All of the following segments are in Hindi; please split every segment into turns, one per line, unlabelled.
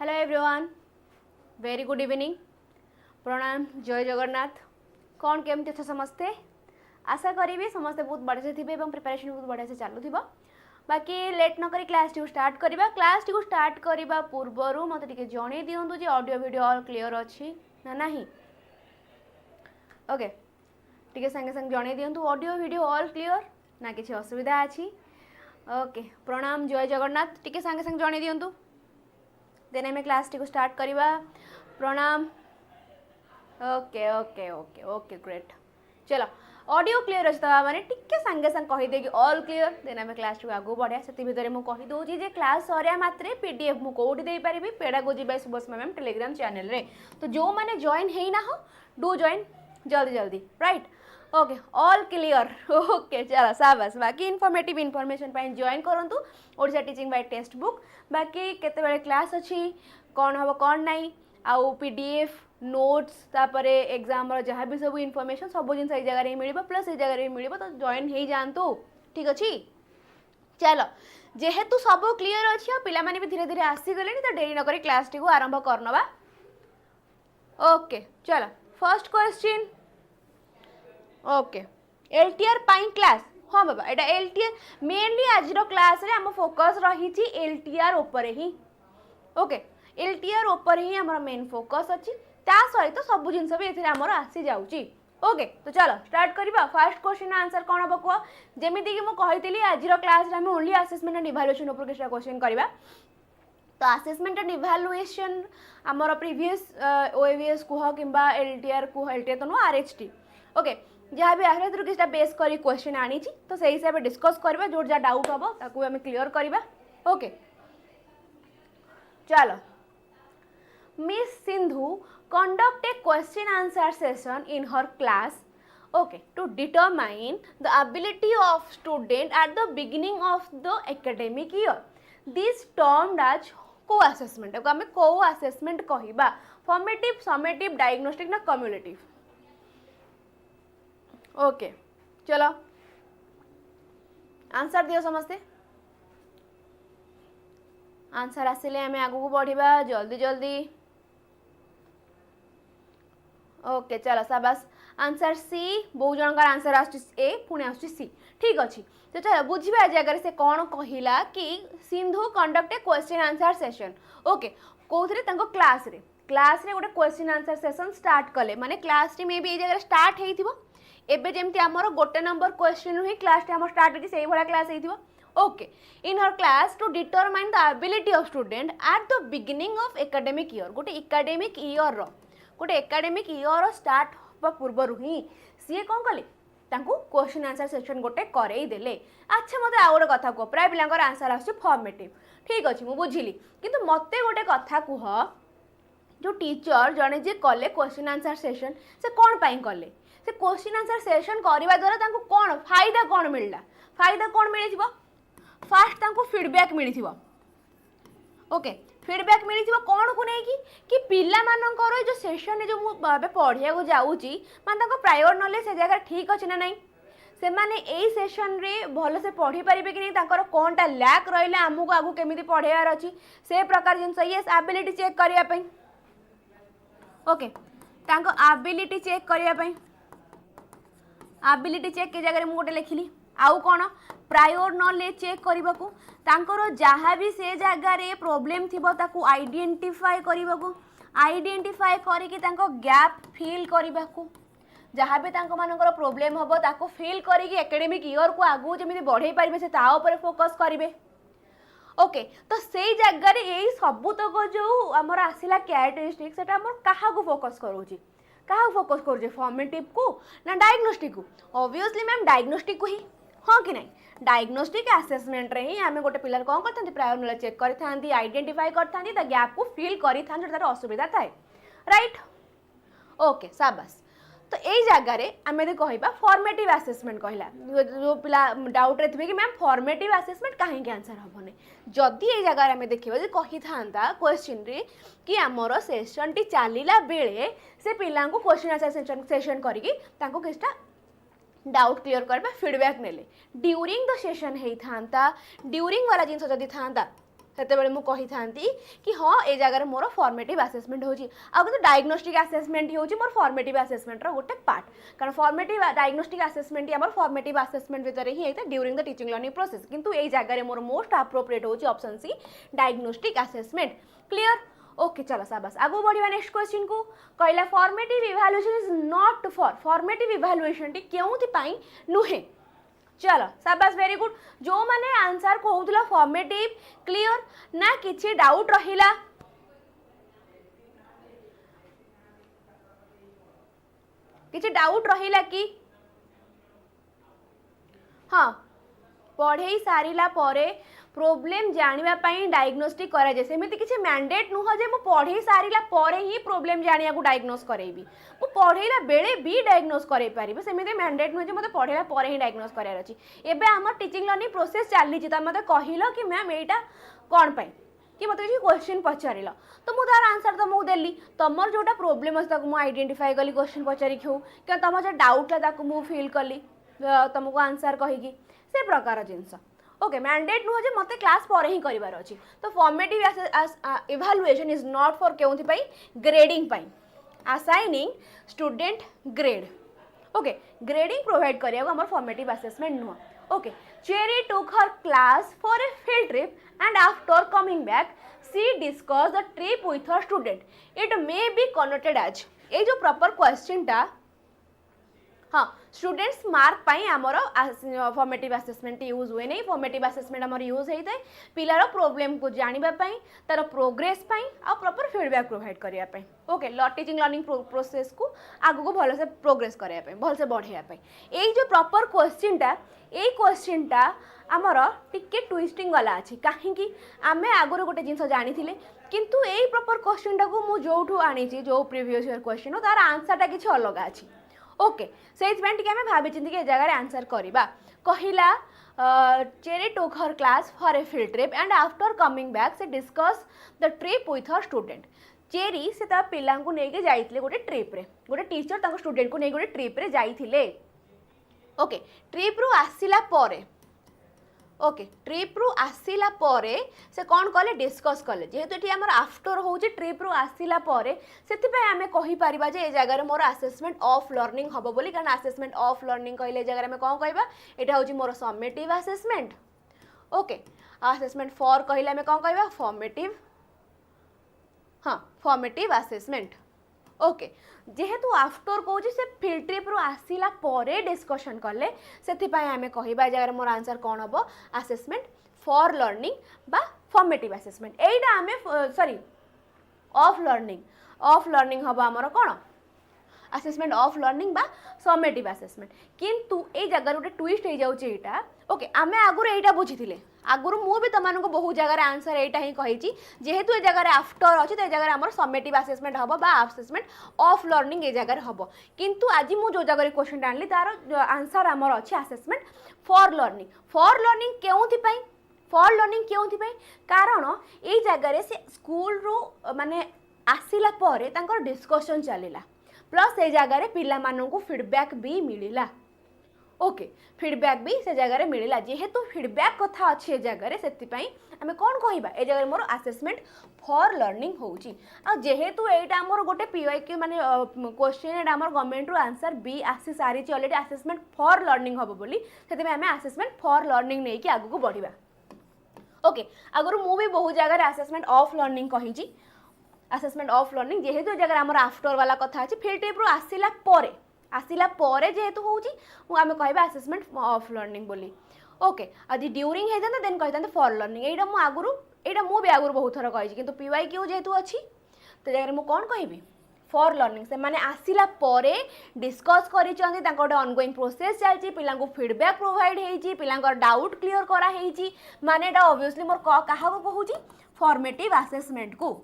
Hello everyone, very good evening, प्रणाम, जय जगन्नाथ। कौन केमती अच्छे समस्ते? आशा करी समस्ते बहुत बढ़िया से थे और प्रिपरेशन बहुत बढ़िया से चलू। बाकी लेट न करी क्लास टी स्टार्ट करवा। क्लास टी स्टार्ट करने पूर्वर मत जन दिंतु जे ऑडियो वीडियो ऑल क्लियर अच्छी ना नहीं। ओके, टी संगे संगे जन दिंतु ऑडियो वीडियो ऑल क्लियर ना किसी असुविधा अच्छी। ओके, प्रणाम, जय जगन्नाथ। टी संगे संगे जन दिंतु, देन आम क्लास टी स्टार्ट करवा। प्रणाम। Okay okay okay okay great. चलो, ऑडियो क्लियर अच्छे तो मैंने टिके संगे संगे कहीदे कि ऑल क्लियर, देन आम क्लास टी आगू बढ़िया। से भितर मुझे कहीदे जे क्लास सरिया मात्रे पीडीएफ मुझे दे पारि pedagogy by Subhashini ma'am Telegram channel रे। तो जो मैंने जॉइन है ना हो डू जॉइन जल्दी जल्दी, right? Okay, all clear. Okay, चलो शाबाश। बाकी इनफॉर्मेटिव इनफॉरमेशन पाई जॉइन करंतु Odisha teaching by test book. बाकी केते बेले क्लास अच्छी, कौन हम कौन नहीं, आउ पीडीएफ नोट्स तापरे एग्जाम रो जहाँ भी सब इनफॉरमेशन सब जिन सही जगह मिल प्लस ये जगह मिल, तो जॉइन हो जातु, ठीक अच्छे। चलो, जेहेतु सब क्लियर अच्छी और पिला माने भी धीरे धीरे आसीगले, तो डेरी नक क्लास टी को आरंभ करनवा। ओके, चलो फर्स्ट क्वेश्चन। ओके, एलटीआर पाई क्लास। हाँ बाबा, एटा एलटीआर मेनली आज क्लास रे हम फोकस रही एलटीआर ऊपर ही। ओके, एलटीआर ऊपर ही हमर मेन फोकस अच्छी, ता सहित तो सब जिनस भी एथिरे हमर आसी जाउची। ओके, तो चलो स्टार्ट करिबा। फर्स्ट क्वेश्चन आंसर कोन हबो को? जेमिति कि मो कहितली आज क्लास रे हम ओनली असेसमेंट एंड इवैल्यूएशन ऊपर के क्वेश्चन करिबा। तो असेसमेंट एंड इवैल्यूएशन हमर प्रीवियस ओएवीएस कुह किंबा एलटीआर कुह, एलटीआर तो नो आरएचटी। ओके, जहाँ भी आगे कि बेस कर क्वेश्चन आनी, तो सही हिसाब से डिस्कस करवा। जो जहाँ डाउट हम ताकू आम क्लियर करवा। ओके, चलो। Miss Sindhu conduct a question answer session in her class, okay, to determine the ability of student at the beginning of the academic year. This termed as co-assessment. आम co-assessment कहिबा, formative, summative, diagnostic ना cumulative। ओके, चलो आंसर दियो समस्ते। आंसर आसिले आम आगू बढ़िबा जल्दी जल्दी। ओके, चलो शाबाश। आंसर सी, बहु जन का आंसर ए पुणी सी, ठीक अच्छे। तो चलो बुझे जगह से कौन कहला कि Sindhu conduct a question answer session. Okay, कौन क्लास रे गोटे क्वेश्चन आंसर सेशन स्टार्ट कले, माने क्लास टी मे भी जगह स्टार्ट होइथिबो। एबे जेमती हमर गोटे नंबर क्वेश्चन ही क्लास टी हमर स्टार्ट होती से भला क्लास होइथिबो। Okay, in her class to determine the ability of student at the beginning of academic year. गोटे एकेडमिक ईयर रो गोटे एकेडमिक ईयर स्टार्ट हवा पूर्वर ही सी कौन कले क्वेश्चन आंसर सेक्शन गोटे करई देले। अच्छा, मत आउ गोटे कथा कह, प्राय पिलांकर आंसर आसुची फॉर्मेटिव, ठीक अच्छे, मुझे बुझिली। किंतु मते गोटे कथा कह, जो टीचर जड़े जे कले क्वेश्चन आंसर सेशन से कौन पाई कले? से क्वेश्चन आंसर सेशन करने द्वारा तांको कौन फायदा कौन मिलला? फायदा कौन मिली? फास्ट तांको फीडबैक मिली। ओके, फीडबैक मिली कौन को नहीं कि पिला मानकर जो सेशन जो मुझे पढ़िया को जाऊँगी माने प्रायर नॉलेज से जगह ठीक अच्छे ना नहीं, से माने एई सेशन रे भल से पढ़ी पारिबे कि नहीं, तांकर कोनटा लैक रहिले आमको आगु केमिति पढ़ेयार अछि से प्रकार जिनस ये एबिलिटी चेक करिया पई। ओके, तांको एबिलिटी चेक करिया पई, एबिलिटी चेक के जगह मु गोटे लिखिली। आउ कौन प्रायर नॉलेज चेक करने को, तांकर जहाँ भी से जगार प्रोब्लेम थिबो ताकू आइडेंटिफाई करने को, आइडेंटिफाई करके गैप फिल करने को, जहाँ भी मानकर प्रोब्लेम हम ताकू फिल करके एकेडमिक ईयर को आगू जमी बढ़े पारे से फोकस करेंगे। ओके, तो से जगार यही सबुतक जो आमर आसला कैरेक्टरिस्टिक से क्या फोकस करूँ, क्या फोकस करुचे, फॉर्मेटिव को ना डायग्नोस्टिक को? ऑब्वियसली मैम डायग्नोस्टिक को ही, हाँ कि नहीं? डायग्नोस्टिक असेसमेंट रे ही आम गोटे पिलर कौन करते प्रायर नॉलेज चेक करते, आइडेंटिफाई करते, गैप को फिल कर असुविधा थाए, राइट? ओके, शाबाश। तो यही जगार आम यदि कह फॉर्मेटिव असेसमेंट कहला, जो पिला डाउट रे थे कि मैम फॉर्मेटिव असेसमेंट कहीं आंसर हेनी, जदि ये जगह आम देखा कही था क्वेश्चन रे कि आमर सेशन टी चलला बेले से पिला क्वेश्चन आंसर सेशन करके किछटा डाउट क्लियर करबा, फीडबैक नेले ड्यूरिंग द सेशन होता, ड्यूरिंग वाला जिनस जदि था सेतेबेले मु कहि थांती कि हाँ ए जगह मोर फॉर्मेटिव असेसमेंट होची आ कि डायग्नोस्टिक असेसमेंट होची मोर फॉर्मेटिव असेसमेंट रो गोटे पार्ट कारण फॉर्मेटिव डायग्नोस्टिक असेसमेंट हमर फॉर्मेटिव असेसमेंट भीतर ही हेते during the teaching learning process किंतु ए जगह मोर मोस्ट एप्रोप्रिएट होची option C diagnostic assessment clear okay चलो शाबाश आगो बढ़िया नेक्स्ट क्वेश्चन को कहला formative evaluation is not for formative evaluation टी केउथि पई नुहे चलो शाबाश वेरी गुड जो माने आंसर कहउतला फॉर्मेटिव क्लियर ना किछि डाउट रहिला किछि डाउट रहिला कि हाँ पढ़े सारिला परे प्रोब्लेम जानिबा पई डायग्नोस्टिक करा जे सेमिति किछि मैंडेट नुह जे मु पढ़े सारिला परे ही प्रोब्लेम जानिया को डायग्नोस करेबी मु पढ़ेला बेले भी डायग्नोस करे पारिबे सेमिति मैंडेट नुह जे मते पढ़ेला परे ही डायग्नोस करार अछि एबे हमर टीचिंग लर्निंग प्रोसेस चालली छि त मते कहिलो कि मैम एटा कोन पई कि मते किछि क्वेश्चन पचारिलो तो मु तार आंसर त मु देली तमर जोटा प्रॉब्लम अछि ताको मु आइडेंटिफाई कली क्वेश्चन पचारि खौ कि तमर जो डाउट ला ताको मु फील कली तुमको आंसर कहिकी से प्रकार जिनस ओके मैंडेट नुह जे मते क्लास पर ही करिवार अछि तो formative evaluation is not for केउथि पई ग्रेडिंग पई assigning student grade okay grading provide करिया हमर फॉर्मेटिव असेसमेंट नुह okay Cherry took her class for a field trip and after coming back she discuss the trip with her student it may be connoted as a जो प्रॉपर क्वेश्चन टा हाँ स्टूडेंट्स मार्क पाई आमर फॉर्मेटिव असेसमेंट यूज हुए नहीं फॉर्मेटिव असेसमेंट आमर यूज होता है पिलार प्रॉब्लम को जानिबा पाई तार प्रोग्रेस पाई आ प्रॉपर फीडबैक प्रोवाइड करिया पाई ओके टीचिंग लर्निंग प्रोसेस को आगु को भल से प्रोग्रेस करिया पाई भल से बढ़िया पाई एई जो प्रॉपर क्वेश्चन टा आमर टिके ट्विस्टिंग वाला अछि काहेकि आमे आगुर गोटे जिंस जानिथिले किंतु एई प्रॉपर क्वेश्चन टा को मु जोठू आनी छी जो प्रीवियस ईयर क्वेश्चन तार आंसर टा किछि अलग अछि ओके से आम भाई चिंती ए जगह आंसर करवा कहला Cherry took her class for a field trip and after coming back she discuss the trip with her student Cherry से पिला नहीं जाइए गोटे ट्रिप रे गोटे टीचर स्टूडेंट को नहीं गोटे ट्रिप रे जाइए ओके ट्रिप रु आसिला परे ओके ट्रिप रु आसिला परे से कौन कले डिस्कस कले जेहेतु ये आमर आफ्टर हो ट्रिप रु आसिला परे सेतिपय आमे कहि परिबा जे ए जगह मोर असेसमेंट ऑफ लर्निंग हबो बोली कारण असेसमेंट ऑफ लर्निंग कहले जगह में कौन कहबा एटा होची मोर summative assessment okay assessment for कहले में कौन कहबा फॉर्मेटिव हाँ फॉर्मेटिव असेसमेंट ओके जेहेतु आफ्टर कौच से फील्ड ट्रिप रु आसिला परे डिस्कशन कले सेथिपाई आमे कहिबा जगह मोर आंसर कौन हम असेसमेंट फॉर लर्निंग बा फॉर्मेटिव असेसमेंट एटा आमे सॉरी ऑफ लर्निंग हम आमर कौन असेसमेंट ऑफ लर्निंग बा समेटिव असेसमेंट किंतु ए जगह गोटे ट्विस्ट हो जाउची एटा ओके आमे आगुर एटा बुझिथिले आगुर मु भी तमानको बहुत जगह आंसर एटा ही कहिची जेहेतु ए जगह आफ्टर अछि त ए जगह हमर समेटिव असेसमेंट हबो बा असेसमेंट ऑफ लर्निंग ए जगह हबो किंतु आज मु जो जगह क्वेश्चन डालली तार आंसर हमर अछि असेसमेंट फॉर लर्निंग केउथि पई कारण ए जगह से स्कूल रो माने आसिला परे तांकर डिस्कशन चलिला प्लस ए जगह पिला माननकु फीडबैक भी मिलिला ओके फीडबैक भी से जगह मिलिला जेहेतु फीडबैक कथा अच्छे जगह से आमे कौन कहबा ए जगह मोर असेसमेंट फॉर लर्निंग होउची आ जेहेतु एटा हमर गोटे पीवाईक्यू माने क्वेश्चन एटा हमर गवर्नमेंट रो आंसर बी आसी सारी ची ऑलरेडी असेसमेंट फॉर लर्निंग हबो बोली सेते आमे असेसमेंट फॉर लर्निंग नै कि आगु को बढ़िबा ओके अगर मु भी बहुत जगह असेसमेंट ऑफ लर्निंग कहिची असेसमेंट ऑफ लर्निंग जेहेतु जगह हमर आफ्टर वाला कथा अछि फील्ड ट्रिप रो आसिला परे जेहेतु होउची आमे कहबा असेसमेंट ऑफ लर्निंग बोली ओके आदि ड्यूरिंग हे देन कहता फॉर लर्निंग एटा मु भी आगुरु बहुत थर कहिची किंतु पीवाईक्यू जेहेतु अछि तो जगह मु कोन कहबी फॉर लर्निंग से माने आसिला परे डिस्कस करी चंदी तांको गोटे ऑनगोइंग प्रोसेस चलची पिला को फीडबैक प्रोवाइड हेची पिला को डाउट क्लियर करा हेची माने एटा ऑब्वियसली मोर काहा को कहूची फॉर्मेटिव असेसमेंट को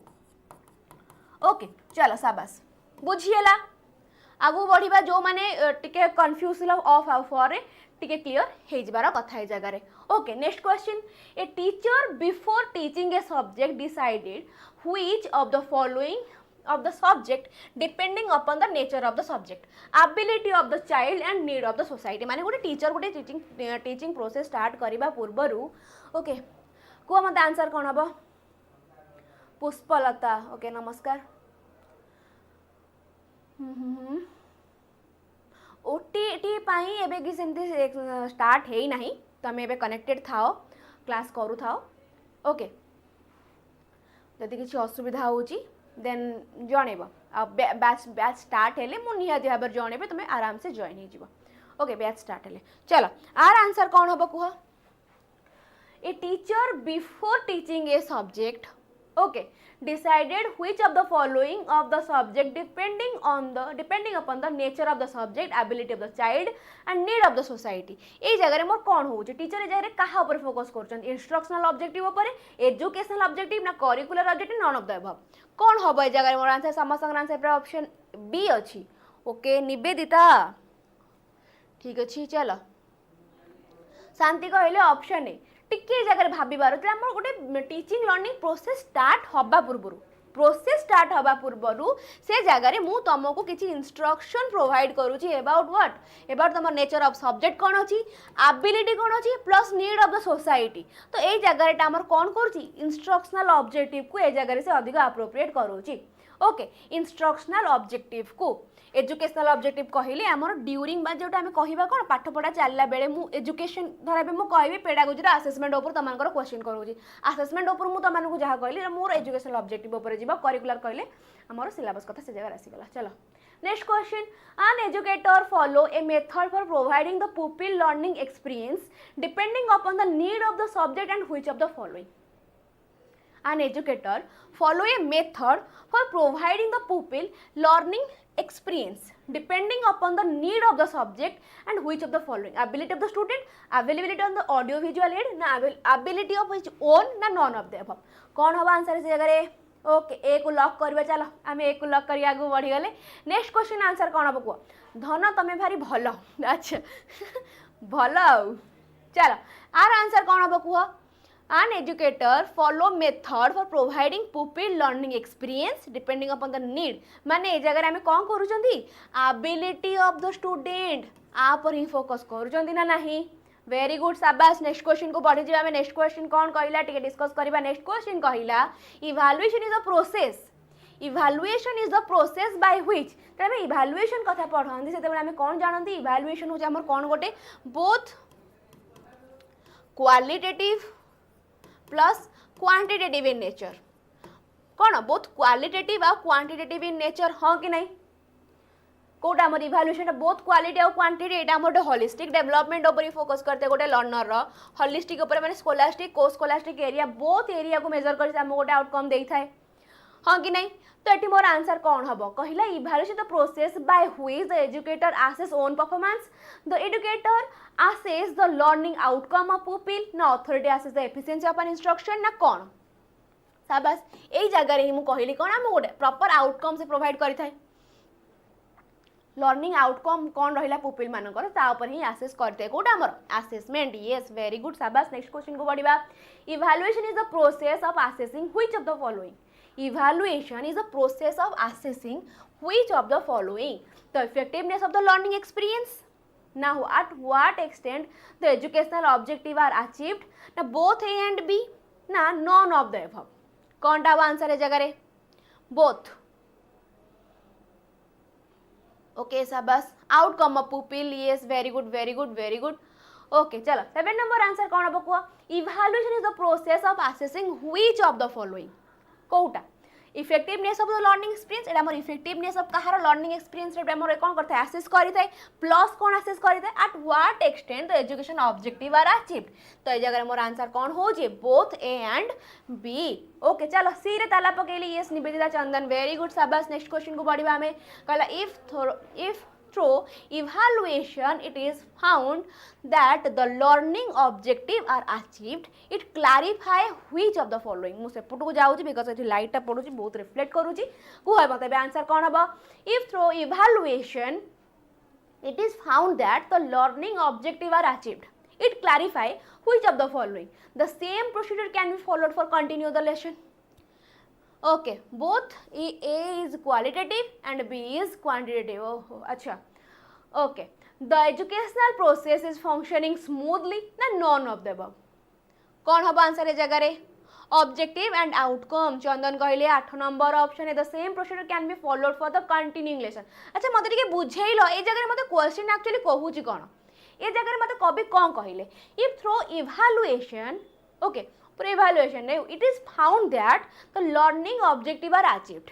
ओके चलो शाबाश बुझिएला आगु बढ़िबा जो माने टिके कंफ्यूज ऑफ फॉर टिके क्लियर हे जबार कथा हे जगह रे okay next question a teacher before teaching a subject decided which of the following of the subject depending upon the nature of the subject ability of the child and need of the society माने गोटे टीचर गोटे टीचिंग प्रोसेस स्टार्ट करिबा पूर्वरु ओके को मत आंसर कोन हबो पुष्पलता ओके नमस्कार ओटीटी पाई एबे कि सेमती स्टार्ट है नहीं तुम एबे कनेक्टेड थाओ क्लास करू थाओ ओके जदि किसी असुविधा होची देन जणेब बैच बैच स्टार्ट हेले मु निहाती भाव जणेबे तुम आराम से जॉइन हो जिवो ओके बैच स्टार्ट हेले चलो आर आंसर कौन हम कह a teacher before teaching a subject okay decided which of the following of the subject depending upon the nature of the subject ability of the child and need of the society ए जगह मोर कौन हो टीचर ए जगह कहा ऊपर फोकस कर इंस्ट्रक्शनल ऑब्जेक्टिव ऊपर एजुकेशनल ऑब्जेक्टिव ना curricular objective non of the above कौन हम ए जगह मोर आंसर समस्त आंसर ऑप्शन बी अच्छी ओके निवेदिता ठीक अच्छी चलो शांति कहले ऑप्शन ए टिके जगह भाबार गोटे टीचिंग लर्निंग प्रोसेस स्टार्ट हवा पूर्व से जगह मु तुमको किसी इंस्ट्रक्शन प्रोवाइड करुँची अबाउट व्हाट अबाउट तुम नेचर ऑफ सब्जेक्ट कौन अच्छी एबिलिटी कौन अच्छी plus need of the society तो ये जगह आमर कौन करुँची इंस्ट्रक्शनल ऑब्जेक्टिव को ये जगह से अधिक अप्रोप्रिएट करुँची ओके इंस्ट्रक्शनल ऑब्जेक्टिव को एजुकेशनल ऑब्जेक्टिव कहले आमर ड्यूरिंग बा जोटा आमे कहिबा कोन पाठ पढ़ा चलला बेले मु एजुकेशन धराबे मु कहबी पेडागोजी रा असेसमेंट ऊपर तमानकर क्वेश्चन करूची असेसमेंट ऊपर मु तमानकु जहा कहली मोर एजुकेशनल ऑब्जेक्टिव ऊपर जीवा करिकुलर कहले आमर सिलेबस कथा से जगह आसी गला चलो next question an educator follow a method for providing the pupil learning experience depending upon the need of the subject and which of the following an educator follow a method for providing the pupil learning experience depending upon the need of the subject and which of the following ability of the student availability on the audio visual aid na ability of his own na none of the above कौन हवा आंसर से जगह ओके ए को लॉक करबा चलो आम ए को लॉक करी आगु बढ़ी गले नेक्स्ट क्वेश्चन आंसर कौन हम कह धन तमे भारी भल अच्छा भल चलो आर आंसर कौन हम कह an educator follow method for providing pupil learning experience depending upon the need माने ए जगह आमे कौन करूचंदी ability of the student आ पर ही फोकस करूचंदी ना नहीं वेरी गुड शाबाश नेक्स्ट क्वेश्चन को बढ़ी जाबे नेक्स्ट क्वेश्चन कौन कहला टिके डिस्कस करबा नेक्स्ट क्वेश्चन कहला evaluation is the process by which तबे इवैल्यूएशन कथा पढांदी सेते आमे कौन जानंदी इवैल्यूएशन हो हमर कौन गोटे both qualitative plus quantitative in nature कौन बोथ क्वालिटेटिव आ क्वांटिटेटिव इन नेचर हाँ कि नहीं कोटा आम इवैल्यूएशन बोथ क्वालिटी और क्वांटिटी एटा आम गोटे होलिस्टिक डेवलपमेंट ऊपर फोकस करते गोटे लर्नर होलिस्टिक ऊपर माने स्कोलास्टिक को स्कोलास्टिक एरिया बोथ एरिया को मेजर कर आम गोटे आउटकम देई थाए हाँ कि नहीं तो ये मोर आंसर कौन हम कहला evaluation the process by which the educator assess own performance the educator assess the learning outcome of pupil ना authority assess the efficiency of an instruction ना कौन शाबाश एई जगह रे हम कहली कौन हम गोटे प्रॉपर आउटकम से प्रोवाइड करि थाए लर्निंग आउटकम कौन रहिला पुपिल मानकर ता ऊपर ही असेस करते कोटा हमर असेसमेंट यस वेरी गुड शाबाश नेक्स्ट क्वेश्चन को बढ़िबा evaluation is the process of assessing which of the following evaluation is the process of assessing which of the following the effectiveness of the learning experience now at what extent the educational objective are achieved now both A and B na none of the above कौन टा आंसर है जगह रे both ओके शाबाश outcome of pupil yes very good very good very good okay चलो 7 नंबर आंसर कौन हम कह evaluation is the process of assessing which of the following कोटा effectiveness of the learning experience एटा मोर इफेक्टिवनेस ऑफ कहार लर्निंग एक्सपीरियंस रे मोर कोन करथे असेस करिथाय प्लस कोन असेस करिथाय at what extent the education objective are achieved तो ए जगह मोर आंसर कोन हो जे both A and B okay चलो सी रे ताला पकेली yes Nivedita Chandan very good शाबाश नेक्स्ट क्वेश्चन को बढ़िबा हमें कहला if through evaluation it is found that the learning objective are achieved it clarify which of the following मु सेपट को जाउची बिकॉज़ एठी लाइट टा पडुची बहुत रिफ्लेक्ट करूची को है बताबे आंसर कोन हबो if through evaluation it is found that the learning objective are achieved it clarify which of the following the same procedure can be followed for continue the lesson okay both A is qualitative and B is quantitative oh अच्छा okay the educational process is functioning smoothly na none of the above कौन हम आंसर है जगह रे ऑब्जेक्टिव एंड आउटकम चंदन कहले 8 number option the same procedure can be followed for the continuing lesson. अच्छा मते टिके बुझेइलो ए जगह मते क्वेश्चन एक्चुअली कहूची कोन ए जगह मते कवि कोन कहिले if through evaluation okay for evaluation it is found that the learning objective are achieved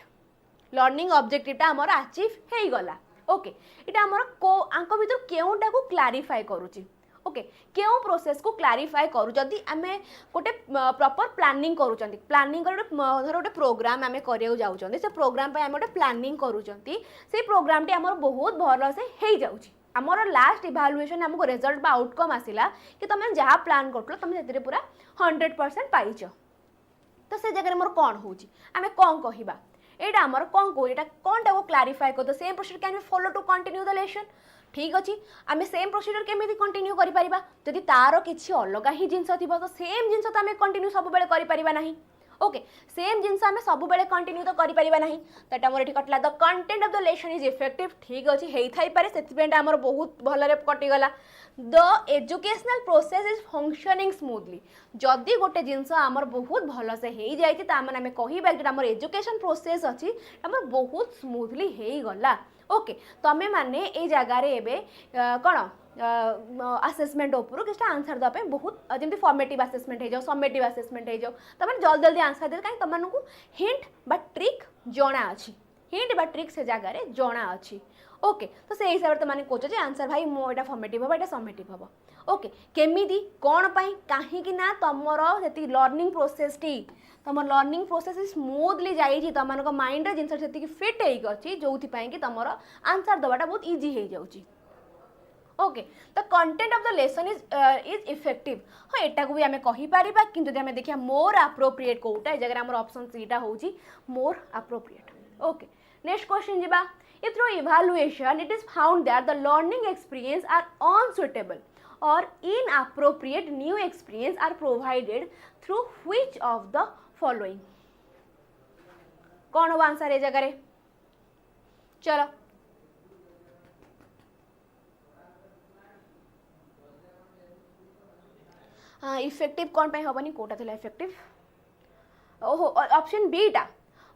learning objective टा हमर अचीव हेई गला ओके इटा हमर को आंको भीतर केउटा को क्लैरिफाई करूची ओके क्यों प्रोसेस को क्लैरिफाई करू जदि आमे गोटे प्रॉपर प्लानिंग करूचंती प्लानिंग कर धर गोटे प्रोग्राम आमे करियो जाउचंती से प्रोग्राम पे आमे गोटे प्लानिंग करूचंती से प्रोग्राम टी हमर बहुत भलो से हेई जाउची हमर लास्ट इवैल्यूएशन हमको रिजल्ट बा आउटकम आसिला कि तुम जहाँ प्लान करथलो तुम सेतिरे पूरा 100% पाइछ तो से जगह मोर कोन होची आमे कोन कहिबा एटा हमर कोन को एटा कोनटा को क्लैरिफाई कर the same procedure can be follow to continue the lesson ठीक अच्छे आम सेम प्रोसीजर केमी कंटिन्यू करें जदि तार किसी अलग ही जिनस थी तो सेम जिनस तो आम कंटिन्यू सब बेले नहीं ओके सेम जिनस आम सब बेले कंटिन्यू तो करें ना तो ये मोर ये कटला the content of the lesson is effective ठीक अच्छे होई पारे से आमर बहुत भल कटिगला the educational process is functioning smoothly जदि गोटे जिनस आमर बहुत भल से हो जाए आम कहवा जो आम एजुकेशन प्रोसेस अच्छी आम बहुत स्मूथली हो गला ओके तमें माने ए जगार कौन आसेसमेंट उपर किसी आंसर देवाई बहुत जमी फॉर्मेटिव आसेसमेंट हो जाओ समेटिव आसेसमेंट हो जाओ तुम जल्दी जल्दी आंसर दे कहीं तुमको हिंट बा ट्रिक जना अच्छी हिंट बा ट्रिक से जगार जना अच्छी ओके तो से हिसाब से तुमने कहो जे आंसर भाई मो एटा फॉर्मेटिव हम एटा समेटिव हम ओके केमिदी कौन पाई कहीं ना तुमर से लर्निंग प्रोसेस टी तुम लर्निंग प्रोसेस स्मूथली जाइए तुम माइंड जिन से फिट होगी जो कि तुम आंसर दवाटा बहुत इजी हो जाऊँगी okay the content of the lesson is effective हाँ एटा को भी आम कहीपर कि देखिए मोर अप्रोप्रिएट कौटा जगह आम ऑप्शन सीटा हूँ मोर अप्रोप्रिएट ओके नेक्स्ट क्वेश्चन जीवा if through evaluation it is found that the learning experience are unsuitable or inappropriate new experience are provided through which of the following कौन होगा आंसर ए जगह चलो हाँ इफेक्टिव कौन पे हबनी कोटा थिला इफेक्टिव ओहो ऑप्शन बी टा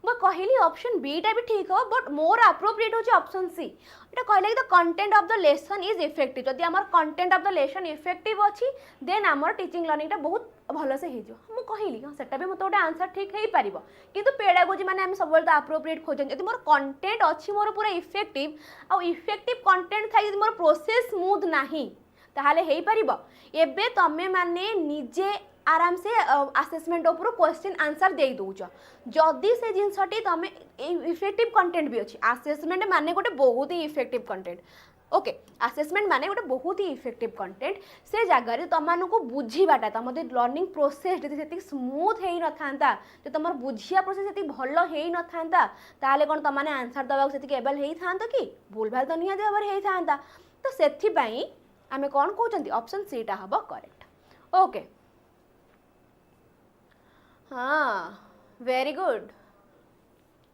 मैं कहली ऑप्शन बी टा भी ठीक हो बट मोर अप्रोप्रिएट हो ऑप्शन सी एटा कहले the content of the lesson is effective जदि हमर content of the lesson effective अछि देन हमर टीचिंग लर्निंग टा बहुत भलो से हे जो हम कहली हां सेटा भी मते ओटा आंसर ठीक हेई परिबो किंतु पेडागोजी माने हम सब बेले अप्रोप्रिएट खोजन जदि मोर कंटेंट अछि मोर पूरा इफेक्टिव आ इफेक्टिव कंटेंट थाई जदि मोर प्रोसेस स्मूथ नाही ताहाले हेई परिबो एबे तमे माने निजे आराम से आसेसमेंट उपर क्वेश्चन आंसर दे दौच जदि से जिनसटी तुम इफेक्टिव कंटेंट भी अच्छी आसेसमेंट माने गोटे बहुत ही इफेक्टिव कंटेंट ओके आसेसमेंट माने गोटे बहुत ही इफेक्टिव कंटेंट से जगह तुमको बुझाटा तुम लर्निंग प्रोसेस जी स्मूथ हो ना जो तुम बुझिया प्रोसेस से भल हो ना ताले कौन तुमने आंसर दवाक से एबल होता कि भूल भाल तो निहाती भाव होता तो से आम कौन कहते ऑप्शन सी टा हम करेक्ट ओके हाँ वेरी गुड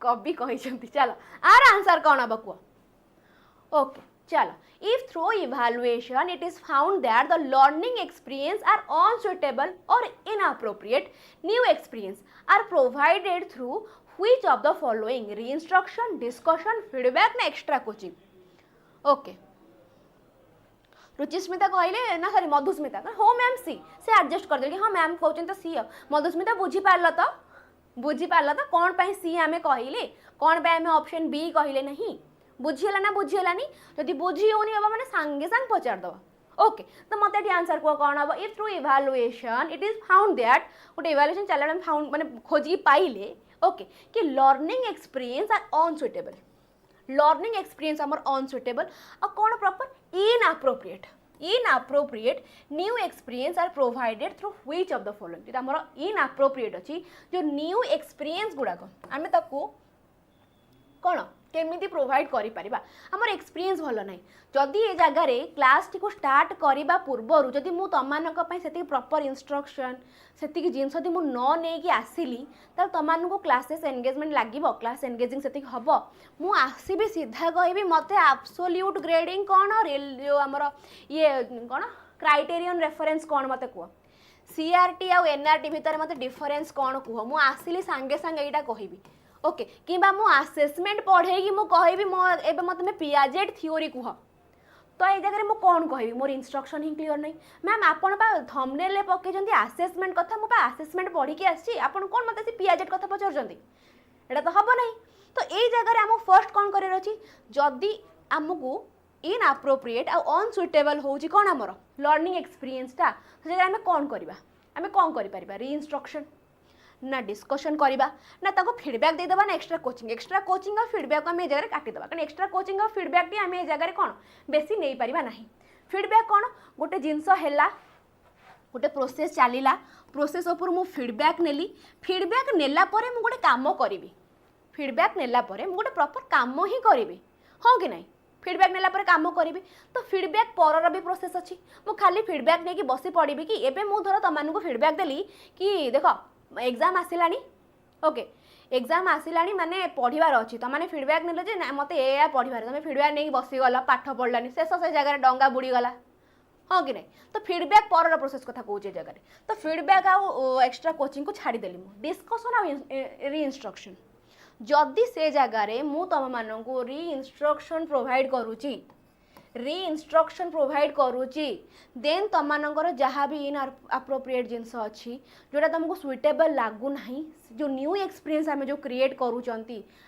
कवि कही चलो आर आंसर कौन हम कह ओके चलो if through evaluation it is found that the learning experience are unsuitable और inappropriate new experience are provided through which of the following reinstruction discussion feedback ना एक्स्ट्रा कोचिंग ओके रुचिस्मिता कहले ना सॉरी मधुस्मिता हो मैम सी से एडजस्ट कर दे हाँ मैम कहते तो सी मधुस्मिता बुझीपार तो कौन पाई सी आम कहले कौन पाई आम ऑप्शन बी कहले नहीं बुझीला ना बुझीलानी जदि बुझी होनी हम मैंने सांगे सांग पचारदे ओके तो मत ये आंसर कह कौन हम if through evaluation it is found that गोटे इवैल्यूएशन चल फाउंड मैंने खोजी पाइले ओके कि learning experience are unsuitable learning experience आमर अनसुटेबल और कौन proper inappropriate new experience are provided through which of the following जो आमर इनअप्रोप्रिएट अच्छी जो न्यू एक्सपीरियंस गुड़ाक आम ताको कौन केमिति प्रोवाइड करि परिबा हमर एक्सपीरियंस भलो नै जदि ए जगह रे क्लास टी को स्टार्ट करिबा पूर्वरु जदि मु तमानक पई सेति प्रॉपर इंस्ट्रक्शन सेति जिंस दि मु न नै कि आसिली त तमानक क्लासेस एंगेजमेंट लागिबो क्लास एंगेजिंग सेति हबो मु आसीबी सीधा कहबी मते एब्सोल्यूट ग्रेडिंग कोन और जो हमर ये कोन क्राइटेरियन रेफरेंस कोन मते को सीआरटी आउ एनआरटी भितर मते डिफरेंस कौन कह मु आसिली सांगे सांगे एटा कहबी ओके किबा मु असेसमेंट पढ़े कि मु कहबी मो एबे मते पियाजेट थ्योरी कह तो ये जगह मुझे कौन कह मोर इंस्ट्रक्शन ही क्लीयर नहीं मैम आपण थंबनेल पकई असेसमेंट कथा मुझे असेसमेंट पढ़ी आसी आपण कौन मत पियाजेट कथा पचार एटा तो हम नहीं तो ये जगह आम फर्स्ट कौन कर जदि आमको इनअप्रोप्रिएट आ अनसुइटेबल होची कौन आमर लर्निंग एक्सपीरियंसटा तो जगह आम कौन करवा आम कौन कर रीइंस्ट्रक्शन ना डिस्कशन करवा ना ताको फीडबैक देदेबा ना एक्स्ट्रा कोचिंग और फीडबैक आम जगह काटिदेबा कारण एक्स्ट्रा कोचिंग और फीडबैक टी आम ए जगह कौन बेसी नहीं पारिबा नहीं फीडबैक कौन गोटे जिनस हैला गोटे प्रोसेस चलीला प्रोसेस उपर मु फीडबैक नेली फीडबैक नेला परे मु गोटे काम करी फीडबैक नेला परे मु गोटे प्रॉपर काम ही करी हाँ कि नहीं फीडबैक नेला परे काम करी तो फीडबैक परर भी प्रोसेस अच्छी मु खाली फीडबैक नहीं कि बसी पड़ी कि एबे मु धर तुमको फीडबैक देली कि देख एग्जाम आसिलानी ओके एग्जाम आसिलानी माने पढ़िबार अच्छी तुमने फीडबैक नेल जे मत ए पढ़िबार तुम फीडबैक नहीं बसीगल पाठ पढ़लानी शेष से जगह डंगा बुड़ीगला हाँ कि नहीं तो फीडबैक पर प्रोसेस कथा कौचे जगह तो फीडबैक आउ एक्स्ट्रा कोचिंग को छाड़देली डिस्कसन आ रीइंस्ट्रक्शन जदि से जगार मु तुम मानू रीइंस्ट्रक्शन प्रोवाइड करुची रीइंस्ट्रक्शन प्रोवाइड करुची देन तुम मानकर जहाँ भी इन अप्रोप्रिएट जिनस अच्छी जोटा तुमको सुइटेबल लागू ना जो न्यू एक्सपीरियंस आम जो क्रिएट करूँ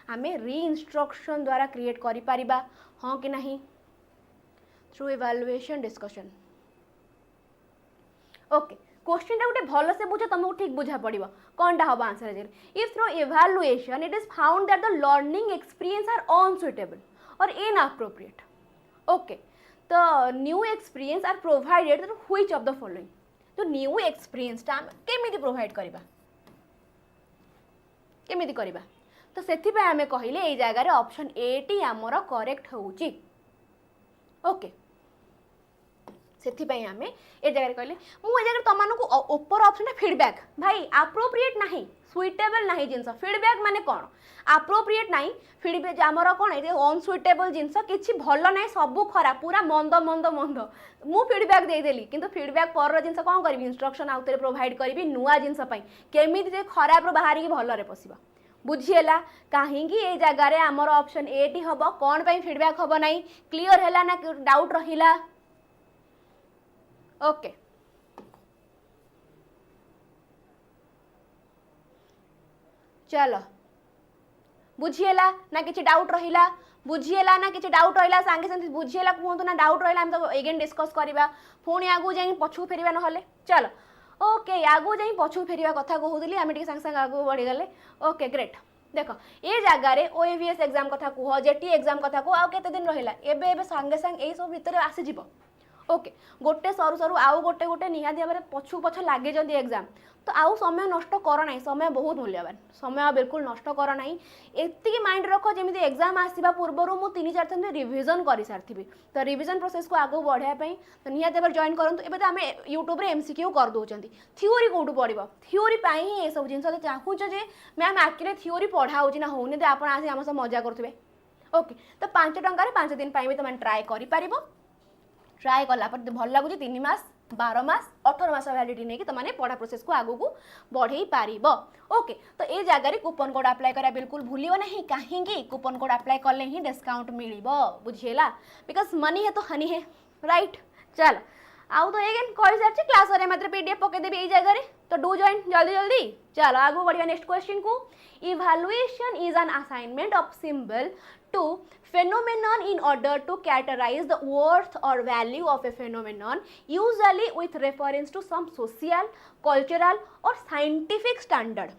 आम रीइंस्ट्रक्शन द्वारा क्रिएट करिपरिबा हाँ कि नहीं through evaluation discussion okay question गोटे भल से बुझ तुमको ठीक बुझा पड़ो कौन टा हम answer if through evaluation it is found that the learning experience are unsuitable और इनअप्रोप्रिएट ओके तो new experience are provided through which of the following तो न्यू एक्सपीरियंस टा केमिति प्रोवाइड करबा केमिति करबा तो सेथि पे हमें कहिले ए जगह रे ऑप्शन ए टी हमर करेक्ट होउची ओके से आम ए जगह कहले मुझे तुमको ऊपर ऑप्शन फीडबैक भाई अप्रोप्रिएट नहीं सुइटेबल नहीं जिनस फीडबैक माने कौन अप्रोप्रिएट नहीं फीडबैक आमर कौन ये अनसुइटेबल जिनस कि भल ना सब खराब पूरा मंद मंद मंद मु फीडबैक देदेली किंतु फीडबैक पर जिनस कौन करी इंस्ट्रक्शन आउ थे प्रोवाइड करी नुआ जिनस केमी खराब बाहर की भल पशिबा बुझीला कहीं ये जगह आमर ऑप्शन ए टी हम कौन फीडबैक हम ना क्लीयर है ना डाउट रहिला ओके चलो बुझीला ना किसी डाउट रहिला बुझीला ना किसी डाउट रहिला सांगे सांगे बुझीला कहतु ना डाउट रहिला हम तो अगेन डिस्कस करबा पुणी आगु जाई पछू फेरिबा नहले चलो ओके आगु जाई पछू फेरिबा कथा कहूली आम टे सांगे सांगे आगु बढ़ी गले ओके ग्रेट देख ये जगार OAVS एग्जाम कथा कह जेटी एग्जाम कथा कह आउ केते दिन रहिला एबे एबे सांगे सांगे ए सब भितर आसीजिवो ओके गोटे सरू सरू आउ गोटे गोटे निहाती भाव पछू पछ लगे जदि एग्जाम तो आउ समय नष्ट कर ना समय बहुत मूल्यवान समय बिल्कुल नष्ट कर ना एति माइंड रख जमी एग्जाम आसवा पूर्वर मुझे 3-4 दिन रिविजन कर सारी तो रिविजन प्रोसेस को आगे बढ़ाई तो निहाती भाव जॉइन करूँ एवं तो आम यूट्यूब MCQ कर दौरान थ्योरी कौटू पड़ो थ्योरी ही ये सब जिन चाहूँ जे मैम एक्चुअली थ्योरी पढ़ा ना होनी आप आम सब मजा करेंगे ओके तो 5 टंकार 5 दिन भी तुम ट्राए कर ट्राए कला भल लगुच 3 मास 12 मास 18 मास वैलिडिटी नहीं कि तुमने पढ़ा प्रोसेस को आगू को बढ़ई पार ओके तो ये जगह कूपन कोड अप्लाई करा बिल्कुल भूलियो नहीं कहीं कूपन कोड अप्लाई कले ही डिस्काउंट मिल बुझेगा बिकॉज मनी है तो हनी है राइट चल आउ तो एगेन कही सारी क्लास मात्र PDF पकईदेवी ये जगह तो डू जॉइन जल्दी जल्दी चलो आगू बढ़िया नेक्स्ट क्वेश्चन को evaluation is an assignment of symbol to phenomenon in order to characterize the worth or value of a phenomenon usually with reference to some social, cultural or scientific standard.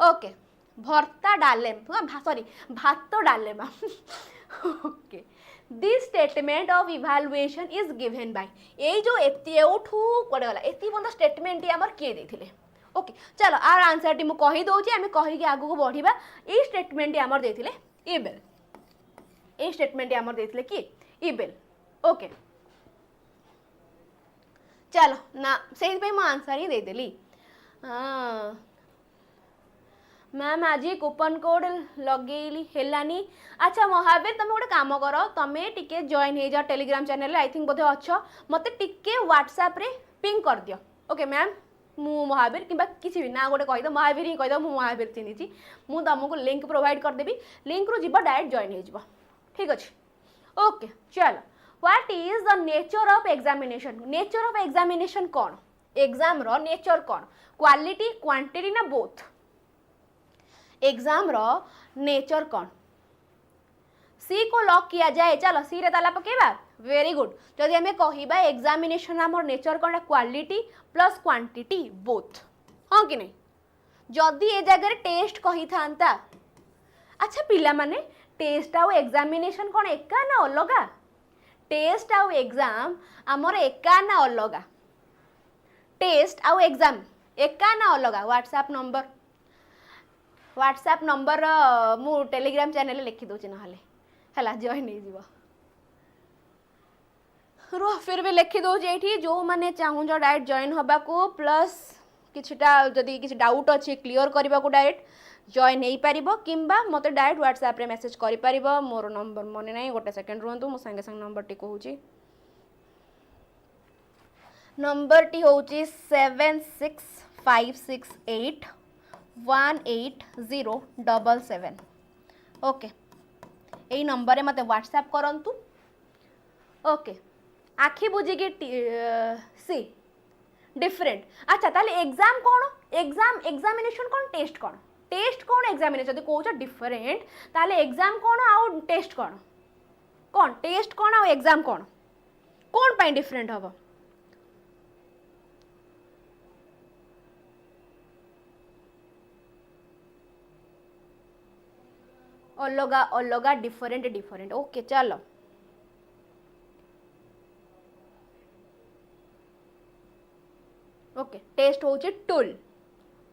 Okay, भर्ता डालेम sorry भातो डालेमा okay this statement of evaluation is given by ये जो एठू कोडे गला एती बंद स्टेटमेंट हमर किए देथिले ओके चलो आर आंसर टी मु कहि दोची आमे कहि के आगु को बढ़िबा ए स्टेटमेंट हमर देथिले इबेल ए स्टेटमेंट हमर देथिले कि इबेल ओके चलो ना सही पे मु आंसर ही दे देली मैम आज कूपन कोड लगेली हेलानी अच्छा महावीर तुम गोटे काम कर तुम्हें टिके जॉइन हो जाओ टेलीग्राम चैनल आई थिंक बोधे अच्छ मत टिके व्हाट्सएप रे पिंग कर दियो ओके मैम मु महावीर कि किसी भी ना गोटे कहीद महावीर ही कहीद मु महावीर चिन्ही मु तुमको लिंक प्रोवाइड करदेवी लिंक रु जीव डायरेक्ट जॉइन हो ठीक अच्छे ओके चलो what is the nature of examination nature of examination कौन एग्जाम रो नेचर कौन क्वालिटी क्वांटिटी ना बोथ एग्जाम रो नेचर कौन सी को लॉक किया जाए चलो सी रे ताला पकेबा वेरी गुड जदि हमें कहबा एग्जामिनेशन हमर नेचर कौन क्वालिटी प्लस क्वांटिटी बोथ हाँ कि नहीं जदि ए जगह टेस्ट कही था अच्छा पिला माने टेस्ट आउ एग्जामिनेशन कौन एका ना अलगा टेस्ट आउ एग्जाम आमर एका ना अलगा टेस्ट आउ एग्जाम एका ना अलगा व्हाट्सएप नंबर मु टेलीग्राम चैनल लिखि दउछि नहले हला जॉइन नहीं जीव रो फिर भी लिखि दउछि एठी जो माने चाहू जो डायरेक्ट जॉइन हबा को प्लस किछटा जदी किछ डाउट अछि क्लियर करबा को डायरेक्ट जॉइन नहीं पारिबो किंबा मते डायरेक्ट व्हाट्सएप रे मेसेज करि पारिबो मोर नंबर मने नहीं गोटे सेकंड रुहंतु मो संगे संग नंबर टी कहूछि नंबर टी होउछि 7656818077 ओके यही नंबर रे मते व्हाट्सएप करंतु ओके आखि बुझी की सी डिफरेंट अच्छा ताले एग्जाम कौन एग्जामिनेशन कौन टेस्ट कौन एग्जामिनेशन जदि कहूछ डिफरेंट ताले एग्जाम कौन आउ टेस्ट कौन टेस्ट कौन आउ एग्जाम कौन पाई डिफरेंट हबो अलगा अलगा डिफरेंट ओके चलो ओके टेस्ट होची टूल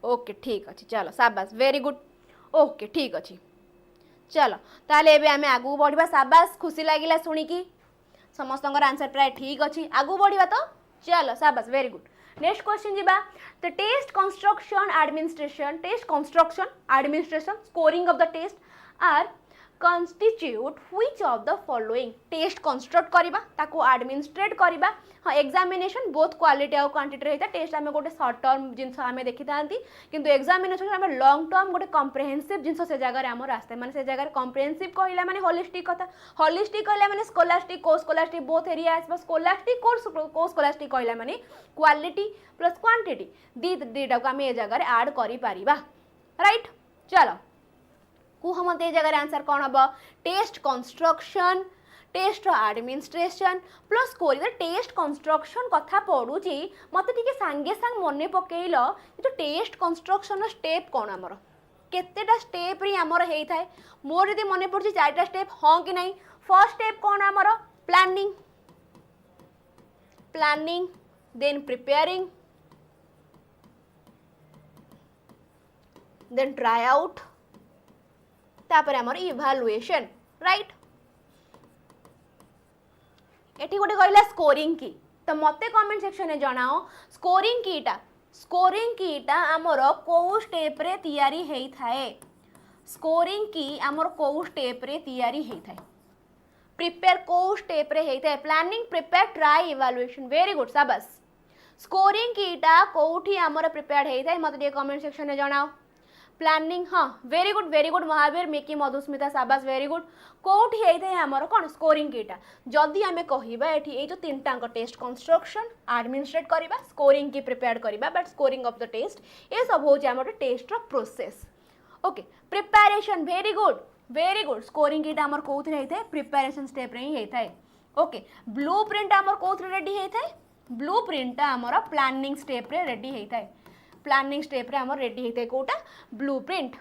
ओके ठीक अच्छे चलो शाबाश वेरी गुड ओके ठीक अच्छे चलो ताले एबे आमे आगु बढ़िबा शाबाश खुशी लागिला सुनिकी समस्तंकर आंसर प्राय ठीक अच्छी आगु बढ़िबा तो चलो शाबाश वेरी गुड नेक्स्ट क्वेश्चन जीबा the test construction administration scoring of the test are constitute which of the following test construct करिबा ताको एडमिनिस्ट्रेट करिबा हाँ एग्जामिनेशन बोथ क्वालिटी और क्वांटिटी रहता टेस्ट आमे गोटे शॉर्ट टर्म जिनस आमे देखि थांती किंतु एग्जामिनेशन आमे लॉन्ग टर्म गोटे कॉम्प्रिहेंसिव जिनस से जगह रे हमर आस्ते माने से जगह रे कॉम्प्रिहेंसिव कहला माने होलिस्टिक कथा होलिस्टिक कहला माने स्कोलास्टिक को स्कोलास्टिक बोथ एरिया आसबा स्कोलास्टिक को स्कोलास्टिक कहला माने क्वालिटी प्लस क्वांटिटी दीटा को आमे ए जगह रे ऐड करि परिबा राइट चलो कुह मत ए जगह आंसर कौन हम test construction test administration plus scoring test construction कथा पढ़ुची मत टिके सांगे सांग मन पकेल जो टेस्ट कंस्ट्रक्शन स्टेप कौन आमर केतेटा स्टेप री आमर हेई थाए मोर यदि मन पड़ुची 4टा स्टेप हाँ कि नहीं फर्स्ट स्टेप कौन आमर planning then preparing then try out तापर आमर इवैल्यूएशन राइट एठी गोटे कहला स्कोरिंग की तो मते कमेंट सेक्शन में जणाओ स्कोरिंग कीटा आमर को स्टेप रे तैयारी हेई थाए स्कोरिंग की आमर को स्टेप रे तैयारी हेई थाए प्रिपेयर को स्टेप रे हेई थाए planning prepare try evaluation very good शाबाश स्कोरिंग कीटा कोठी आमर प्रिपेयर्ड हेई थाए मते जे कमेंट सेक्शन में जणाओ प्लानिंग हाँ very good Mahavir Mickey Madhusmita शाबाश वेरी गुड कोठी हेइथे हमर कोन स्कोरिंग कीटा जदि आमे कहिबा एठी ए जो तीनटा टेस्ट कंस्ट्रक्शन एडमिनिस्ट्रेट करिबा स्कोरिंग की प्रिपेयर करिबा but scoring of the test ए सब हो जे हमर टेस्ट रो process okay preparation very good scoring कीटा हमर कोथि हेइथे प्रिपरेशन स्टेप रे हेइथे ओके ब्लूप्रिंट हमर कोथि रेडी हेइथे ब्लूप्रिंट हमर प्लानिंग स्टेप रे रेडी हेइथे प्लानिंग स्टेप रे हमर रेडी हेते कोटा ब्लूप्रिंट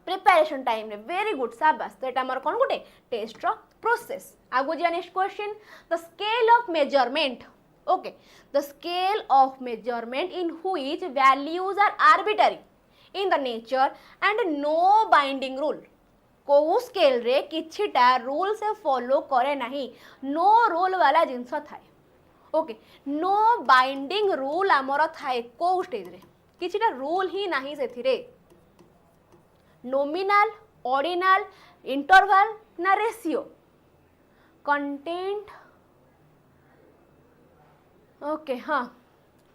प्रिपरेशन टाइम रे वेरी गुड शाबाश तो एटा हमर कोन गुटे टेस्ट रो प्रोसेस आगो जे next question the scale of measurement okay the scale of measurement in which values are arbitrary in the nature and no binding rule को स्केल रे किछिटा रूल से फॉलो करे नाही नो रूल वाला जिंस थाए ओके नो बाइंडिंग रूल आमर थाए को स्टेज रे किछिटा रूल ही नाही सेथिरे नोमिनाल ऑर्डिनल इंटरवल ना रेशियो कंटेंट ओके हाँ